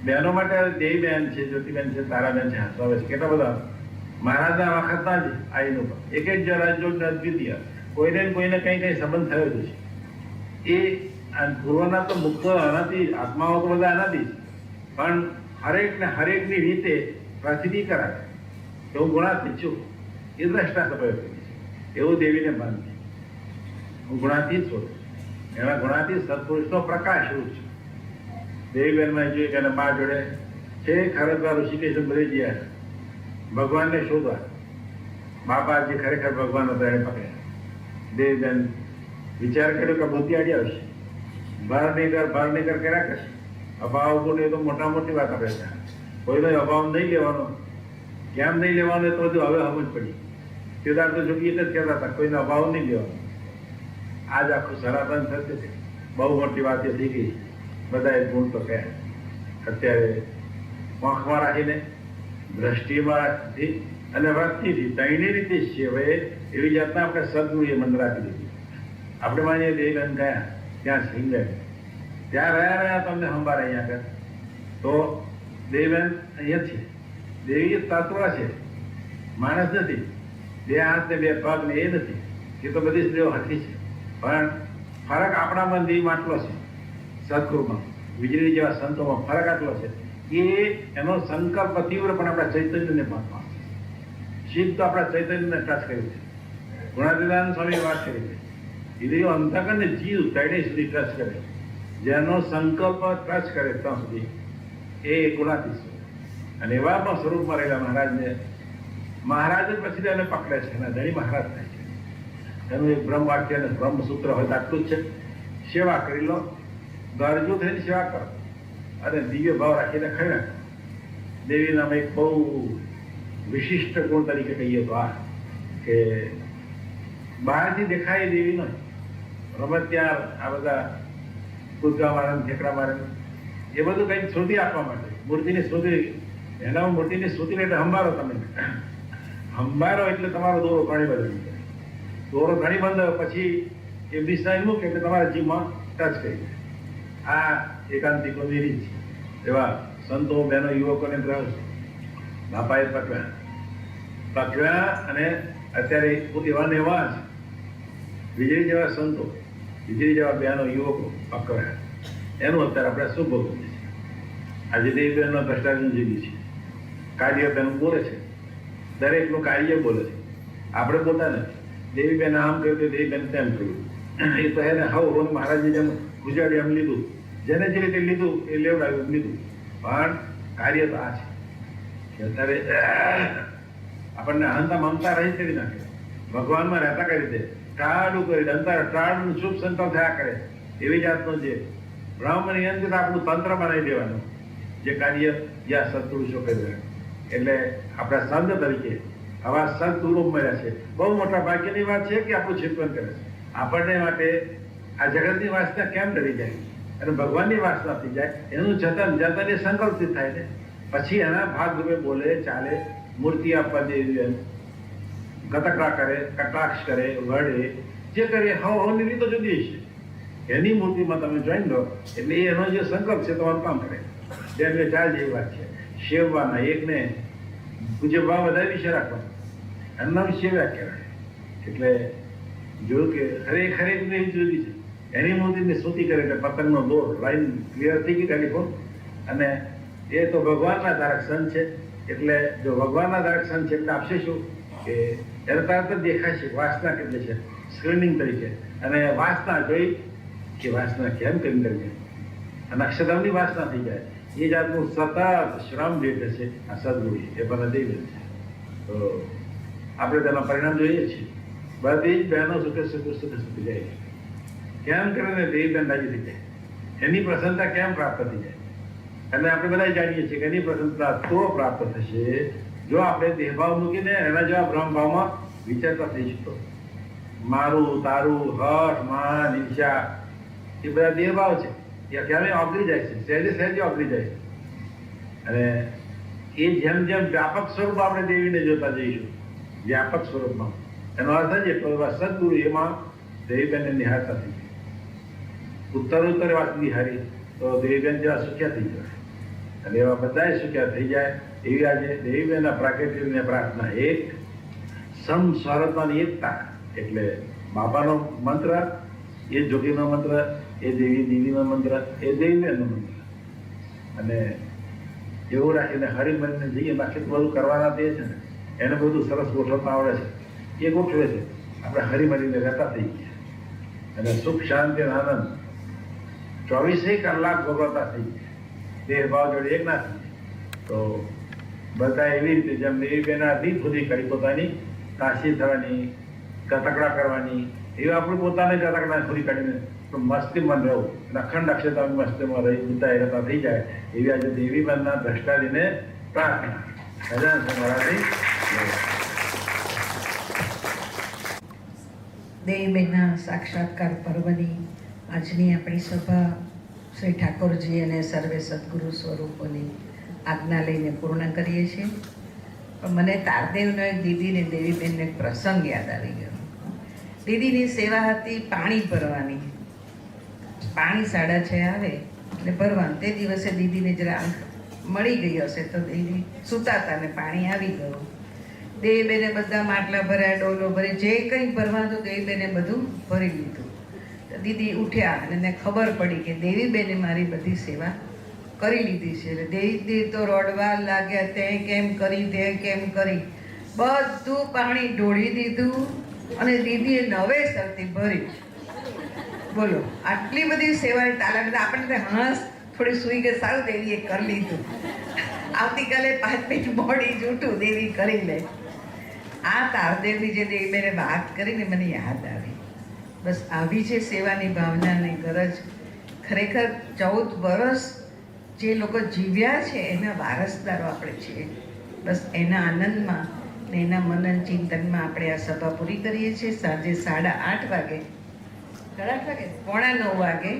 બહેનો માટે દેવી બહેન છે, જ્યોતિબેન છે, તારાબેન છે, હસવાબેન છે, કેટલા બધા મહારાજના વખતના જ આઈનો એક એક રાજ્યો અદ્વિતીય કોઈને કોઈને કંઈ કંઈ સંબંધ થયો જ છે. એ પૂર્વના તો મુક્તો આનાથી, આત્માઓ તો બધા આનાથી જ, પણ હરેકની રીતે પ્રસિદ્ધિ કરાવે કે હું ગુણાતીત છું. એ દ્રષ્ટા સભ્ય એવું દેવીને માનતી હું ગુણાતીત છું. એના ગુણાતીત સત્પુરુષનો પ્રકાશ રૂપ છે. દેવીબેનમાં જોયું કે એના મા જોડે છે ખરેખર ઋષિકેશ બધે ગયા ભગવાનને શોધવા. બાપા જે ખરેખર ભગવાન હતા એને પકડ્યા. દેવીબેન વિચાર કર્યો કે બુદ્ધિ આડી આવશે. ભાર નહીં કર કર્યા કરશે. અભાવ બોલે તો મોટા મોટી વાત આપણે છે. કોઈનો અભાવ નહીં લેવાનો. કેમ નહીં લેવાનો એ તો બધું હવે સમજ પડી. કેદાર તો જોગી એક જ કહેતા હતા કોઈનો અભાવ નહીં લેવાનો. આજ આખું સનાતન સત્ય છે. બહુ મોટી વાત એ થઈ ગઈ. બધાએ ગુણ તો કહ્યા. અત્યારે પાંખમાં રાખીને દ્રષ્ટિમાં રાખી અને વૃત્તિથી ત્રણેય રીતે છે. હવે એવી જાતના આપણે સદગુરુએ મન રાખી દીધી. આપણે માનીએ દેવીબેન ગયા ત્યાં સિંગર ત્યાં રહ્યા તમને સંભાળે અહીંયા આગળ તો દેવીબેન અહીંયા છે. દેવી તત્વ છે, માણસ નથી. બે હાથ ને બે પગ ને એ નથી. એ તો બધી સ્ત્રીઓ હતી છે. પણ ફરક આપણામાં દેવીમાં આટલો છે. સદગુરુમાં વીજળી જેવા સંતોમાં ફરક આટલો છે કે એનો સંકલ્પ તીવ્ર પણ આપણા ચૈતન્યને પામવા. શીખ તો આપણા ચૈતન્યને ટચ કર્યું છે. ગુણાતીતાનંદ સ્વામીએ વાત કરી છે. ઇન્દ્રિયો અંતકરણને જીવ ત્રણેય સુધી ટચ કરે. જેનો સંકલ્પ ટચ કરે ત્યાં સુધી એ ગુણાતીત છે. અને એવા પણ સ્વરૂપમાં રહેલા મહારાજ જ પછી એને પકડે છે. એના ધણી મહારાજ થાય છે. એનું એક બ્રહ્મ વાક્ય અને બ્રહ્મસૂત્ર હોય તો આટલું જ છે. સેવા કરી લો, ગરજુ થઈને સેવા કરો અને દિવ્ય ભાવ રાખીને ખાઈ નાખો. દેવીનામાં એક બહુ વિશિષ્ટ ગુણ તરીકે કહીએ તો આ કે બહારથી દેખાય દેવી નહીં. રમત ત્યાં આ બધા કૂદકા મારે ઠેકડા મારે એ બધું કંઈક શોધી આપવા માટે મૂર્તિને શોધી એના મૂર્તિને શોધીને એટલે સંભાળો. તમે સંભાળો એટલે તમારો દોરો ઘણી બધો દોરો ઘણી બંધ પછી એ બિસ્નાઈ મૂકે એટલે તમારા જીવમાં ટચ કરી જાય. આ એકાંતિકો રીત છે. એવા સંતો બહેનો યુવકોને ગ્રહ બાપાએ પકવ્યા અને અત્યારે એવા ને એવા જ વીજળી જેવા સંતો વીજળી જેવા બહેનો યુવકો પકવ્યા. એનું અત્યારે આપણે શું ભોગવીએ છીએ. આજે દેવીબેનનો ભ્રષ્ટાચાર જીવી છે. કાર્ય બેન બોલે છે, દરેકનું કાર્ય બોલે છે. આપણે બોલતા નથી. દેવીબેન આમ કહ્યું તો દેવીબેન તેમ કહ્યું. એ તો એને હવ મહારાજે જેમ ગુજરાતી એમ લીધું, જેને જે રીતે લીધું એ લેવડાવ્યું લીધું. પણ કાર્ય તો આ છે કે અત્યારે આપણને અહંતા મમતા રહી કરી નાખે. ભગવાનમાં રહેતા કઈ રીતે ટાળું કરી અંતર ટાળું શુભ સંકલ્પ થયા કરે. એવી જાતનો જે બ્રાહ્મણ અંતર આપણું તંત્ર બનાવી દેવાનું જે કાર્ય જ્યાં સત્પુરુષો કરી રહ્યા. એટલે આપણા સંત તરીકે આવા સદગુરુ મળ્યા છે. બહુ મોટા ભાગ્યની વાત છે કે આપણું ચિંતન કરે છે. આપણને માટે આ જગતની વાસના કેમ ડરી જાય અને ભગવાનની વાસના થઈ જાય એનું જતન એ સંકલ્પિત થાય છે. પછી એના ભાગરૂપે બોલે ચાલે, મૂર્તિ આપવા દેવી, ગતકડા કરે, કટાક્ષ કરે, વડે જે કરે હવની રીતો જુદી છે. એની મૂર્તિમાં તમે જોઈન લો એટલે એનો જે સંકલ્પ છે તમારું કામ કરે. બે ચાર જેવી વાત છે. સેવવાના એકને પૂજ્ય ભાવ વધારે વિશે રાખવાના એમના સેવ્યા કહેવાય. એટલે જોયું કે ખરેખર એવી જુદી છે. એની મૂર્તિને સ્તુતિ કરે એટલે પતંગનો દોર લાઈન ક્લિયર થઈ ગઈ ટેલિફોન. અને એ તો ભગવાનના ધારક સંત છે. એટલે જો ભગવાનના ધારક સંત છે એટલે આપશે શું કે એને તરત જ દેખાય છે વાસના કેટલી છે સ્ક્રીનિંગ તરીકે. અને વાસના જોઈ કે વાસના કેમ કરી જાય અને અક્ષરધામની વાસના થઈ જાય. એ જાતનું સતત શ્રમ જે છે આ સદગુરુ એ પણ દેવી છે. તો આપણે તેના પરિણામ જોઈએ છીએ. બધી જ બહેનો સુખે સુખી જાય છે. કેમ કરીને દેવી બેન રાજી થઈ જાય, એની પ્રસન્નતા કેમ પ્રાપ્ત થઈ જાય. અને આપણે બધા જાણીએ છીએ કે એની પ્રસન્નતા તો પ્રાપ્ત થશે જો આપણે દેહભાવ મૂકીને એના જેવા બ્રહ્મભાવમાં વિચારતા થઈ શકતો. મારું તારું હઠ માન ઈર્ષા એ બધા દેહભાવ છે. એ ક્યારેય ઓગળી જાય છે, સહેજે ઓગળી જાય છે. અને એ જેમ જેમ વ્યાપક સ્વરૂપ આપણે દેવીને જોતા જઈશું વ્યાપક સ્વરૂપમાં એનો અર્થ જ એટલો સદગુરુ એમાં દેવીબેનને નિહાળતા થઈ જાય. ઉત્તર વાત નિહારી તો દેવીબેન જેવા સુખ્યા થઈ જાય અને એવા બધાએ સુખ્યા થઈ જાય. એવી આજે દેવીબેનના પ્રાકૃતિકને પ્રાર્થના એક સમસ્વરતાની એકતા. એટલે બાપાનો મંત્ર એ જોગીનો મંત્ર, એ દેવીનો મંત્ર, એ દેવીબેનનો મંત્ર. અને એવું રાખીને હરિમનને જઈએ બાકી બધું કરવાના તે છે ને એને બધું સરસ ગોઠવતા આવડે છે. એ ગોઠવે છે. આપણે હરિમરીને રહેતા થઈ ગયા અને સુખ શાંતિ અને આનંદ 24 કલાક ભોગવતા થઈ ગયા. દેહભાવ જોડે એક ના થાય. તો બધા એવી રીતે જેમ દેવીબેન હતી સુધી કરી પોતાની કાશી થવાની, કટકડા કરવાની, એવી આપણે પોતાને કટકડા પૂરી કરીને મસ્તીમાં રહેવું અને અખંડ અક્ષરતા મસ્તીમાં રહી બધા રહેતા થઈ જાય એવી આજે દેવીબેનના દ્રષ્ટાજીને પ્રાર્થના. ભજન સંગ્રહથી દેવીબેનના સાક્ષાત્કાર પર્વની આજની આપણી સભા શ્રી ઠાકોરજી અને સર્વે સદગુરુ સ્વરૂપોની આજ્ઞા લઈને પૂર્ણ કરીએ છીએ. પણ મને તારદેવનો એક દીદીને દેવીબેનનો એક પ્રસંગ યાદ આવી ગયો. દીદીની સેવા હતી પાણી ભરવાની. પાણી 6:30 આવે એટલે ભરવાનું. તે દિવસે દીદીને જરા મળી ગઈ હશે તો દીદી સૂતા હતા ને પાણી આવી ગયું. દેવીબેને બધા માટલા ભર્યા, ડોલો ભરી, જે કંઈ ભરવાનું હતું દેવીબેને બધું ભરી લીધું. તો દીદી ઉઠ્યા અને એને ખબર પડી કે દેવીબેને મારી બધી સેવા કરી લીધી છે. એટલે દેવી તો રડવા લાગ્યા, તે કેમ કરી, તે કેમ કરી. બધું પાણી ઢોળી દીધું અને દીદીએ નવેસરથી ભરી. બોલો, આટલી બધી સેવાની તાલાક આપણને હંસ થોડી સૂઈ ગઈ, સારું દેવીએ કરી લીધું, આવતીકાલે 5 મિનિટ મોડી જ ઉઠું, દેવી કરી લે. આ તારદેવની જે દેવીબેને વાત કરીને મને યાદ આવી. બસ આવી જે સેવાની ભાવનાની ગરજ ખરેખર 14 વર્ષ જે લોકો જીવ્યા છે એના વારસદારો આપણે છીએ. બસ એના આનંદમાં ને એના મનન ચિંતનમાં આપણે આ સભા પૂરી કરીએ છીએ. સાંજે 8:30 વાગે, 8:30 વાગે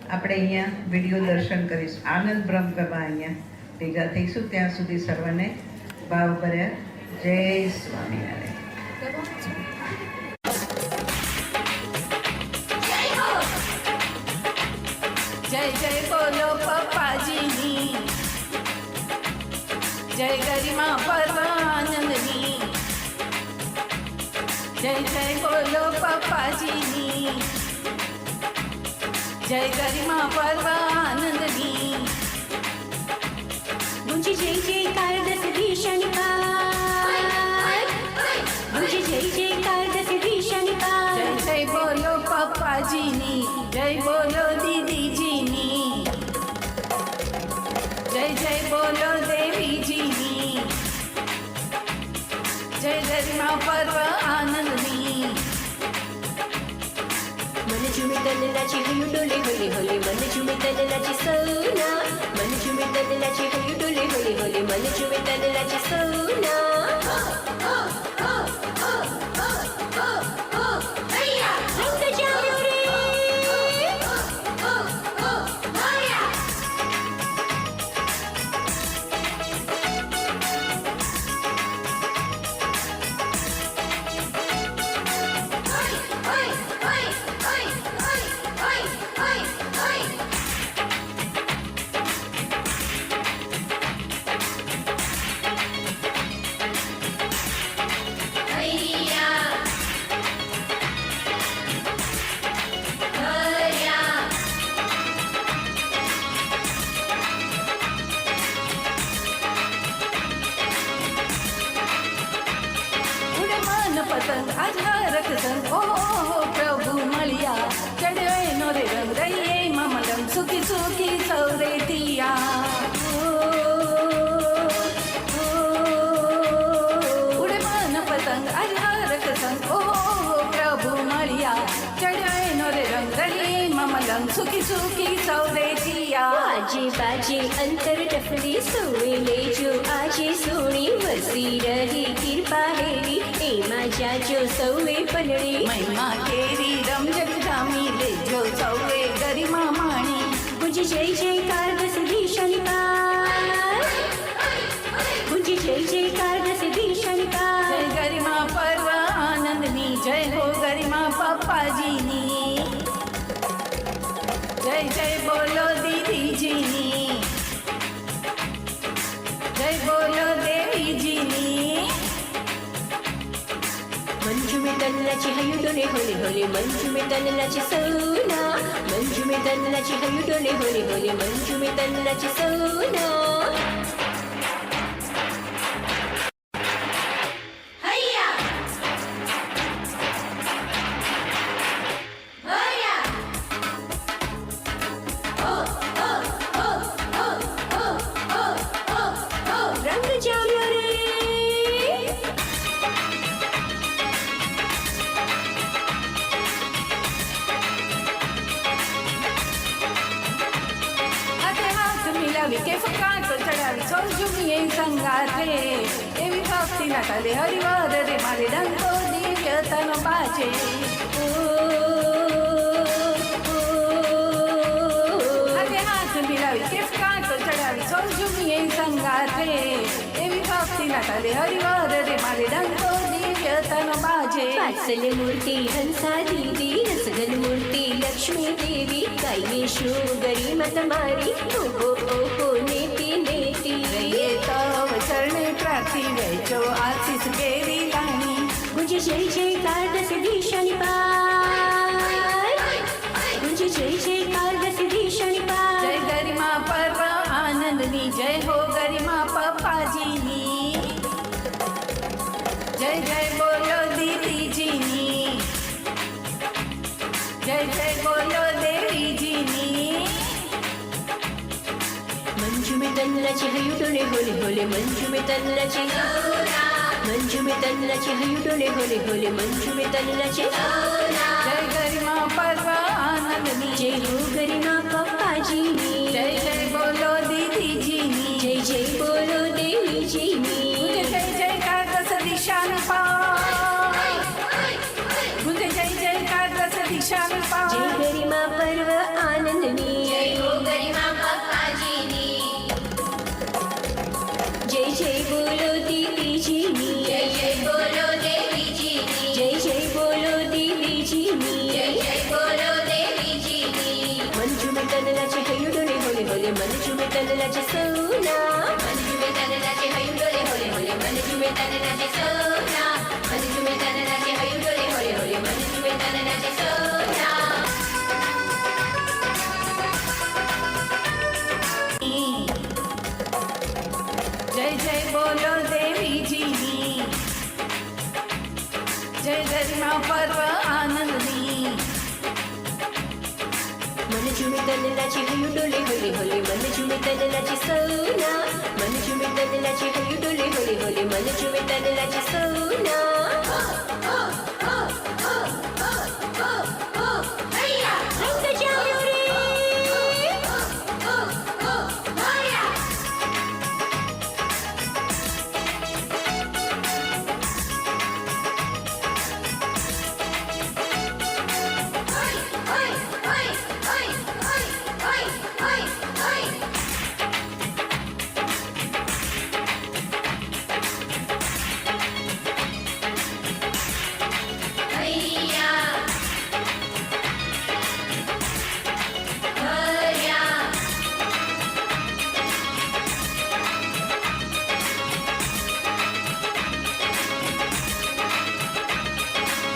આપણે અહીંયા વિડીયો દર્શન કરીશું. આનંદ બ્રહ્મ કરવા અહીંયા ભેગા થઈશું. ત્યાં સુધી સર્વને ભાવભર્યા જય સ્વામિનારાયણ. જય જય બોલો પપ્પાજીની, જય ગરિમા પરમાનંદની, જય જય બોલો પપ્પાજીની, જય ગરિમા પરમાનંદની. मुझे जय जयकार 10 दिशानिकार, मुझे जय जयकार 10 दिशानिकार. જય જય બોલો પપ્પાજીની, જય બોલો દીદીજીની, જય જય બોલો દેવીજીની, જય ગરિમા પર્વ આનંદની. मन झुमे तन नाची हयू डोले होले होले, मन झुमे तन नाची सोना, मन झुमे तन नाची हयू डोले होले होले, मन झुमे तन नाची सोना. रंग जायो रे, પતંગ આજના રખસંગ, ઓહો પ્રભુ મળ્યા, ચડ્યો એનો રે રંગ, રહીએ મમલમ, સુખી સુખી સૌરે તિયા. ઉડે મન પતંગ આજના રખસંગ, ઓહો પ્રભુ મળ્યા, ચડ્યો એનો રે રંગ, રહીએ મમલમ, સુખી સુખી સૌરે તિયા. बाजे बाजे अंतर डफली सोए लेजो आजे सोनी वसी रही कृपा हेरी एमा जाजो सौए पलड़ी. મહિમા કેરી રમઝટ જામી, લેજો સૌએ ગરિમા માણી. मुझे जय जयकार 10 दिशानिकार, मुझे जय जयकार 10 दिशानिकार. જય ગરિમા પર્વ આનંદની, જય હો ગરિમા પપ્પાજીની, જય જય બોલો દીદીજીની, જય બોલો દેવીજીની. मंजू में तन नाची हयू डोले होले होले, मंजू में तन नाची सोना, मंजू में तन नाची हयू डोले होले होले, मंजू में तन नाची सोना. સંગાથે એવી ભક્તિના તલે હરિવર રે મારે ડંકો દિવ્ય તન બાજે હાથે હાથ મિલાવી કેફ કાંટો ચડાવી સૌ ઝૂમીએ સંગાથે એવી ભક્તિના તલે હરિવર રે મારે ડંકો દિવ્ય તન બાજે વાત્સલ્ય મૂર્તિ હંસા દીદી રસગન મૂર્તિ લક્ષ્મી દેવી ગાઈએ શું ગરિમા તમારી ઓહો ઓહો નેતી નેતી રહીએ તવ ચરણે પ્રાર્થી વહેજો આશીષ કેરી લાણી ગુંજે જય જયકાર દસ દિશાની પાર ગુંજે જય જયકાર દસ દિશાની પાર જય ગરિમા પર્વ આનંદની જય હો ગરિમા પપ્પાજીની જય જય બોલો દીદીજીની જય જય બોલો દેવીજીની મંજુ में तन लचे हयु डोले होले होले मंजू में तन लचे मंजू में तन लचे हयु डोले होले होले मंजू में तन लचे જય ગરિમા પર્વ આનંદની जय हो गरिमा पप्पाजीनी જય જય બોલો દીદીજીની जय जय बोलो देवीजीनी ગુંજે જય જયકાર દસ દિશાનું પાર ગુંજે જય જયકાર દસ દિશાનું जय પાર गरिमा पर्व आनंदनी जय हो गरिमा पप्पाजीनी जय जय बोलो दीदीजीनी जय जय बोलो देवीजीनी जय जय बोलो दीदीजीनी जय जय बोलो देवीजीनी मंजू में तन लचे हयु डोले होले होले मंजू में तन लचे सोना मंजू में तन लचे हयु डोले होले होले मंजू में तन लचे सोना मंजू में तन लचे हयु डोले होले होले मंजू में तन लचे सोना જય જય બોલો દેવીજીની જય ગરિમા પર્વ આનંદની मन झूमे तन लाचे हयु डोले होले होले मन झूमे तन लाचे सोना मन झूमे तन लाचे हयु डोले होले होले मन झूमे तन लाचे सोना रंग जायो रे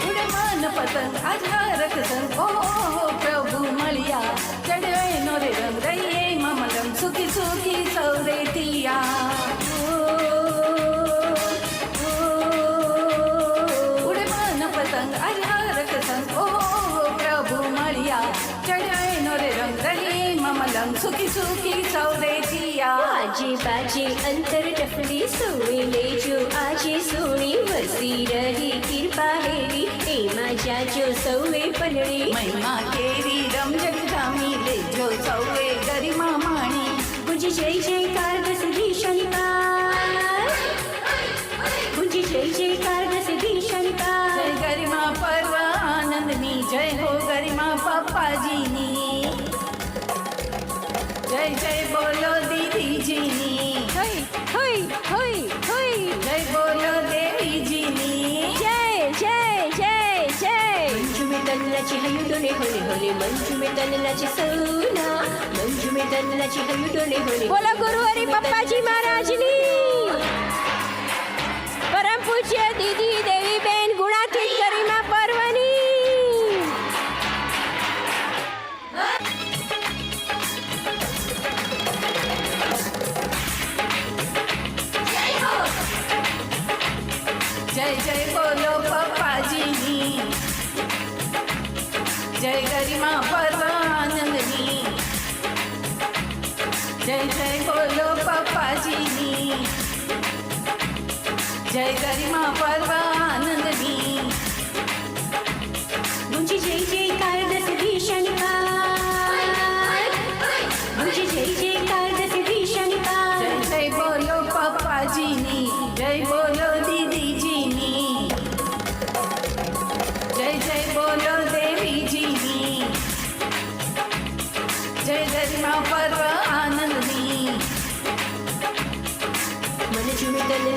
ઉડે મન પતંગ આધારક સંગ ઓ પ્રભુ મળ્યા ચડ્યો એનો રે રંગ રહીએ મમલમ સુખી સુખી સૌરે તિયા ઉડે મન પતંગ આધારક સંગ ઓ પ્રભુ મળ્યા ચડ્યો એનો રે રંગ રહીએ મમલમ સુખી સુખી સૌરે તિયા बाजे बाजे अंतर डफली सोए लेजो આજે સોણી વસી રહી કૃપા હેરી એમાં જાજો સૌએ પલળી મહિમા કેરી રમઝટ ધામી લેજો સૌએ ગરિમા માણી ગુંજ જય જયકાર દસ દિશાની પાર ગુંજ જય જયકાર દસ દિશાની પાર જય ગરિમા પર્વ આનંદની જય હો ગરિમા પપ્પાજીની જય જય બોલો દીદીજીની જય બોલો દેવીજીની જય જય જય જય મંજુ में तन लचे हयु डोले होले होले मंजू में तन लचे सोना मंजू में तन लचे हयु डोले होले बोलो गुरु हरि पप्पाजी महाराजनी परम पूज्य दीदी देवी बेन गुणातीत गरिमा पर्वनी જય જય બોલો પપ્પાજીની જય ગરિમા પર્વ આનંદની જય જય બોલો પપ્પાજીની જય ગરિમા પર્વ આનંદની ગુંજી જય જયકાર દસ દિશાની પાર ગુંજી જય જયકાર દસ દિશાની પાર જય જય બોલો પપ્પા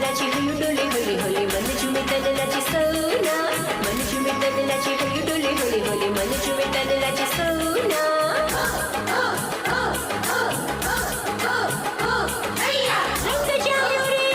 तनलाची हयू डोले होले होले मन झुमे तनलाची सोना मन झुमे तनलाची हयू डोले होले होले मन झुमे तनलाची सोना रंग जायो रे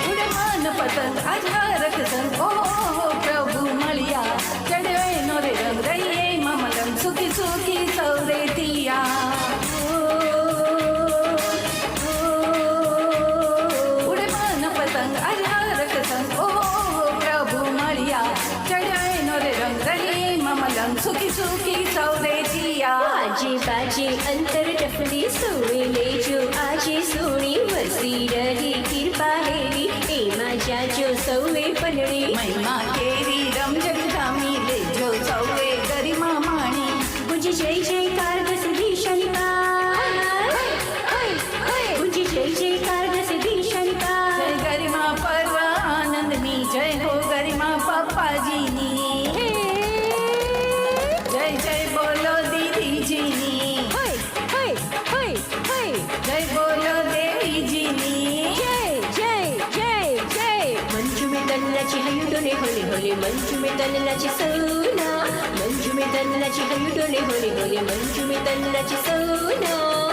ઉડમાન પતંગ આઝારક સંગ ઓ પ્રભુ મળ્યા ચડ્યો એનો રે રંગ રહીએ મમલમ સુખી સુખી સૌરે તિયા ઉડમાન પતંગ આઝારક સંગ ઓ પ્રભુ મળ્યા ચડ્યો એનો રે રંગ રહીએ મમલમ સુખી સુખી સૌરે તિયા આજે બાજે અંતર ડફલી સોએ લેજો આજે સોણી વસી રહી કૃપા હેરી એમાં જાજો સૌએ પલળી મહિમા કેરી રમઝટ જામી લેજો સૌએ ગરિમા માણી ગુંજી જય જયકાર દસદી શનિવાર ગુંજી જય જયકાર દસદી શનિવાર જય ગરિમા પર્વ આનંદની જય હો ગરિમા પપ્પાજીની જય જય બોલો દીદીજીની જય બોલો દેવીજીની મંજુ में तनलाची हयू डोले होले होले मंजू में तनलाची सोना मंजू में तनलाची हयू डोले होले होले मंजू में तनलाची सोना